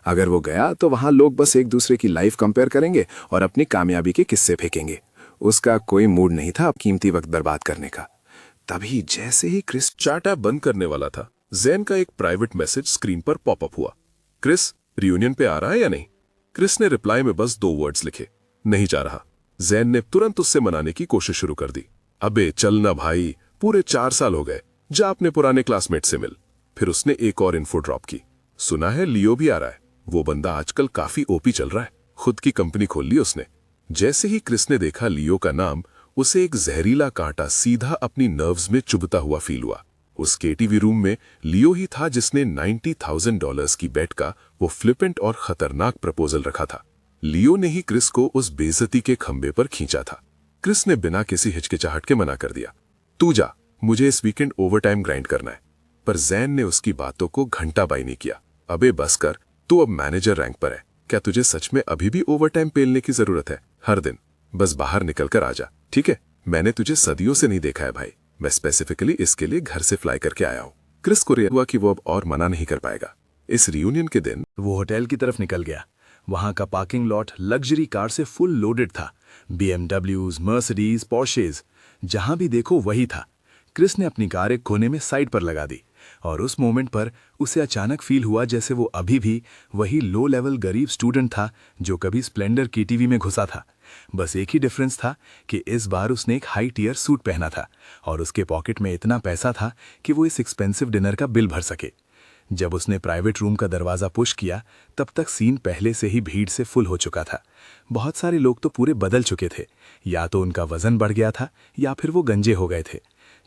अगर वो गया तो वहां लोग बस एक दूसरे की लाइफ कंपेयर करेंगे और अपनी कामयाबी के किस्से फेंकेंगे। उसका कोई मूड नहीं था अब कीमती वक्त बर्बाद करने का। तभी जैसे ही क्रिस चैट ऐप बंद करने वाला था, जैन का एक प्राइवेट मैसेज स्क्रीन पर पॉपअप हुआ। क्रिस, रियूनियन पे आ रहा है या नहीं? क्रिस ने रिप्लाई में बस 2 वर्ड्स लिखे, नहीं जा रहा। जैन ने तुरंत उससे मनाने की कोशिश शुरू कर दी। अबे चल ना भाई, पूरे 4 साल हो गए, जा अपने पुराने क्लासमेट से मिल। फिर उसने एक और इन्फो ड्रॉप की, सुना है लियो भी आ रहा है। वो बंदा आजकल काफी ओपी चल रहा है, खुद की कंपनी खोल ली उसने। जैसे ही क्रिस ने देखा लियो का नाम, उसे एक जहरीला कांटा सीधा अपनी नर्व्स में चुभता हुआ फील हुआ। उस केटीवी रूम में लियो ही था जिसने $90,000 की बेट का वो फ्लिपेंट और खतरनाक प्रपोजल रखा था। लियो ने ही क्रिस को उस बेइज्जती के खंबे पर खींचा था। क्रिस ने बिना किसी हिचकिचाहट के मना कर दिया, तू जा, मुझे इस वीकेंड ओवरटाइम ग्राइंड करना है। पर जैन ने उसकी बातों को घंटाबाई नहीं किया। अबे बस कर, तू अब मैनेजर रैंक पर है, क्या तुझे सच में अभी भी ओवरटाइम पेलने की जरूरत है? हर दिन बस बाहर निकल कर आ जा, ठीक है? मैंने तुझे सदियों से नहीं देखा है भाई, मैं स्पेसिफिकली इसके लिए घर से फ्लाई करके आया हूँ। क्रिस को हुआ कि वो अब और मना नहीं कर पाएगा। इस रियूनियन के दिन वो होटल की तरफ निकल गया। वहां का पार्किंग लॉट लग्जरी कार से फुल लोडेड था, BMWs, मर्सिडीज, पोर्शेज, जहां भी देखो वही था। क्रिस ने अपनी कार एक कोने में साइड पर लगा दी और उस मोमेंट पर उसे अचानक फील हुआ जैसे वो अभी भी वही लो लेवल गरीब स्टूडेंट था जो कभी स्प्लेंडर KTV में घुसा था। बस एक ही डिफरेंस था कि इस बार उसने एक हाई टियर सूट पहना था और उसके पॉकेट में इतना पैसा था कि वो इस एक्सपेंसिव डिनर का बिल भर सके। जब उसने प्राइवेट रूम का दरवाज़ा पुश किया तब तक सीन पहले से ही भीड़ से फुल हो चुका था। बहुत सारे लोग तो पूरे बदल चुके थे, या तो उनका वजन बढ़ गया था या फिर वो गंजे हो गए थे।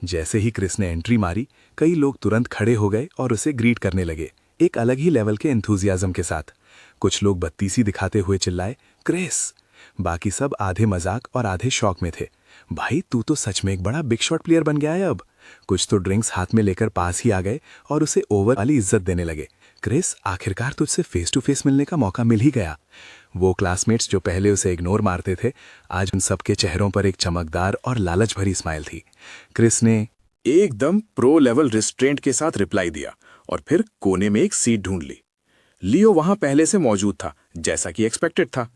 जैसे ही क्रिस ने एंट्री मारी, कई लोग तुरंत खड़े हो गए और उसे ग्रीट करने लगे, एक अलग ही लेवल के एंथुजियाज्म के साथ। कुछ लोग बत्तीसी दिखाते हुए चिल्लाए, क्रिस। बाकी सब आधे मजाक और आधे शौक में थे, भाई तू तो सच में एक बड़ा बिग शॉट प्लेयर बन गया है अब। कुछ तो ड्रिंक्स हाथ में लेकर पास ही आ गए और उसे ओवर वाली इज्जत देने लगे। क्रिस, आखिरकार तुझसे फेस टू फेस मिलने का मौका मिल ही गया। वो क्लासमेट्स जो पहले उसे इग्नोर मारते थे, आज उन सबके चेहरों पर एक चमकदार और लालच भरी स्माइल थी। क्रिस ने एकदम प्रो लेवल रिस्ट्रेंट के साथ रिप्लाई दिया और फिर कोने में एक सीट ढूंढ ली। लियो वहां पहले से मौजूद था, जैसा कि एक्सपेक्टेड था।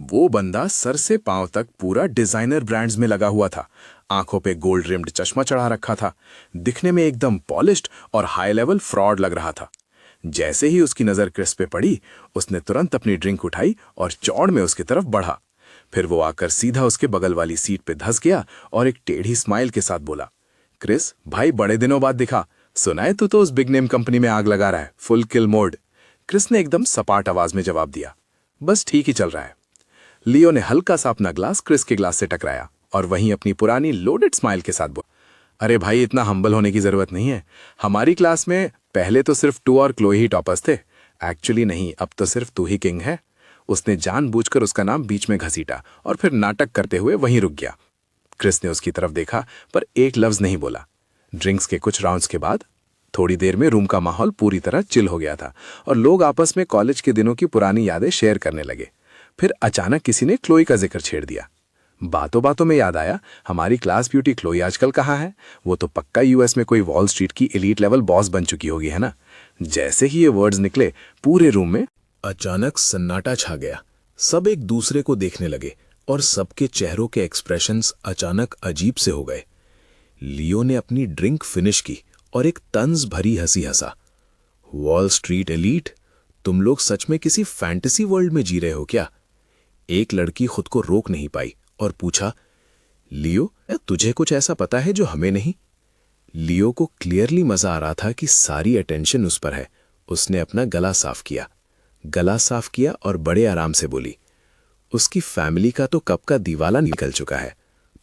वो बंदा सर से पांव तक पूरा डिजाइनर ब्रांड्स में लगा हुआ था, आंखों पे गोल्ड रिम्ड चश्मा चढ़ा रखा था, दिखने में एकदम पॉलिश्ड और हाई लेवल फ्रॉड लग रहा था। जैसे ही उसकी नजर क्रिस पे पड़ी, उसने तुरंत अपनी ड्रिंक उठाई और चौड़ में उसकी तरफ बढ़ा। फिर वो आकर सीधा उसके बगल वाली सीट पे धंस गया और एक टेढ़ी स्माइल के साथ बोला, क्रिस भाई बड़े दिनों बाद दिखा, सुना है तू तो उस बिग नेम कंपनी में आग लगा रहा है, फुल किल मोड। क्रिस ने एकदम सपाट आवाज में जवाब दिया, बस ठीक ही चल रहा है। लियो ने हल्का सा अपना ग्लास क्रिस के ग्लास से टकराया और वहीं अपनी पुरानी लोडेड स्माइल के साथ बोला, अरे भाई इतना हम्बल होने की जरूरत नहीं है। हमारी क्लास में पहले तो सिर्फ तू और क्लोई ही टॉपर्स थे। एक्चुअली नहीं, अब तो सिर्फ तू ही किंग है। उसने जानबूझकर उसका नाम बीच में घसीटा और फिर नाटक करते हुए वहीं रुक गया। क्रिस ने उसकी तरफ देखा पर एक लफ्ज नहीं बोला। ड्रिंक्स के कुछ राउंड्स के बाद थोड़ी देर में रूम का माहौल पूरी तरह चिल हो गया था और लोग आपस में कॉलेज के दिनों की पुरानी यादें शेयर करने लगे। फिर अचानक किसी ने क्लोई का जिक्र छेड़ दिया। बातों बातों में याद आया, हमारी क्लास ब्यूटी क्लोई आजकल कहाँ है? वो तो पक्का यूएस में कोई वॉल स्ट्रीट की एलीट लेवल बॉस बन चुकी होगी, है ना? जैसे ही ये वर्ड्स निकले पूरे रूम में अचानक सन्नाटा छा गया। सब एक दूसरे को देखने लगे और सबके चेहरों के एक्सप्रेशंस अचानक अजीब से हो गए। लियो ने अपनी ड्रिंक फिनिश की और एक तंज भरी हंसी हंसा। वॉल स्ट्रीट एलीट, तुम लोग सच में किसी फैंटेसी वर्ल्ड में जी रहे हो क्या? एक लड़की खुद को रोक नहीं पाई और पूछा, लियो तुझे कुछ ऐसा पता है जो हमें नहीं? लियो को क्लियरली मजा आ रहा था कि सारी अटेंशन उस पर है। उसने अपना गला साफ किया और बड़े आराम से बोली, उसकी फैमिली का तो कब का दीवाला निकल चुका है।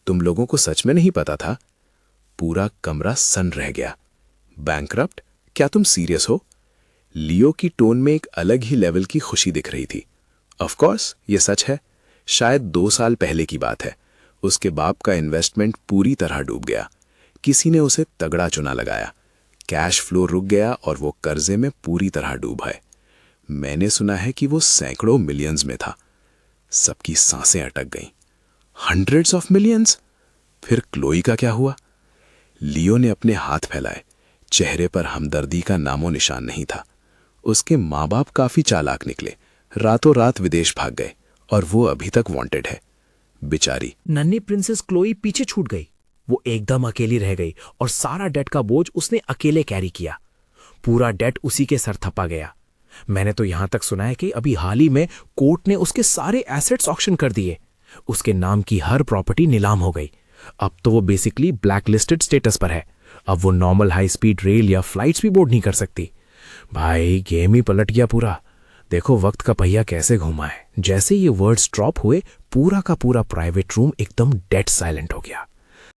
तुम लोगों को सच में नहीं पता था? पूरा कमरा सन्न रह गया। बैंकरप्ट? क्या तुम सीरियस हो? लियो की टोन में एक अलग ही लेवल की खुशी दिख रही थी। ऑफ कोर्स ये सच है। शायद 2 साल पहले की बात है। उसके बाप का इन्वेस्टमेंट पूरी तरह डूब गया। किसी ने उसे तगड़ा चुना लगाया। कैश फ्लो रुक गया और वो कर्जे में पूरी तरह डूब है। मैंने सुना है कि वो सैकड़ों मिलियंस में था। सबकी सांसें अटक गईं। Hundreds of millions? फिर क्लोई का क्या हुआ? लियो ने अपने हाथ फैलाए। चेहरे पर हमदर्दी का नामो निशान नहीं था। उसके माँ बाप काफी चालाक निकले, रातों रात विदेश भाग गए और वो अभी तक वांटेड है। बेचारी नन्ही प्रिंसेस क्लोई पीछे छूट गई। वो एकदम अकेली रह गई और सारा डेट का बोझ उसने अकेले कैरी किया। पूरा डेट उसी के सर थपा गया। मैंने तो यहां तक सुना है कि अभी हाल ही में कोर्ट ने उसके सारे एसेट्स ऑक्शन कर दिए। उसके नाम की हर प्रॉपर्टी नीलाम हो गई। अब तो वो बेसिकली ब्लैकलिस्टेड स्टेटस पर है। अब वो नॉर्मल हाई स्पीड रेल या फ्लाइट्स भी बोर्ड नहीं कर सकती। भाई गेम ही पलट गया पूरा। देखो वक्त का पहिया कैसे घुमा है। जैसे ये वर्ड्स ड्रॉप हुए पूरा का पूरा प्राइवेट रूम एकदम डेड साइलेंट हो गया।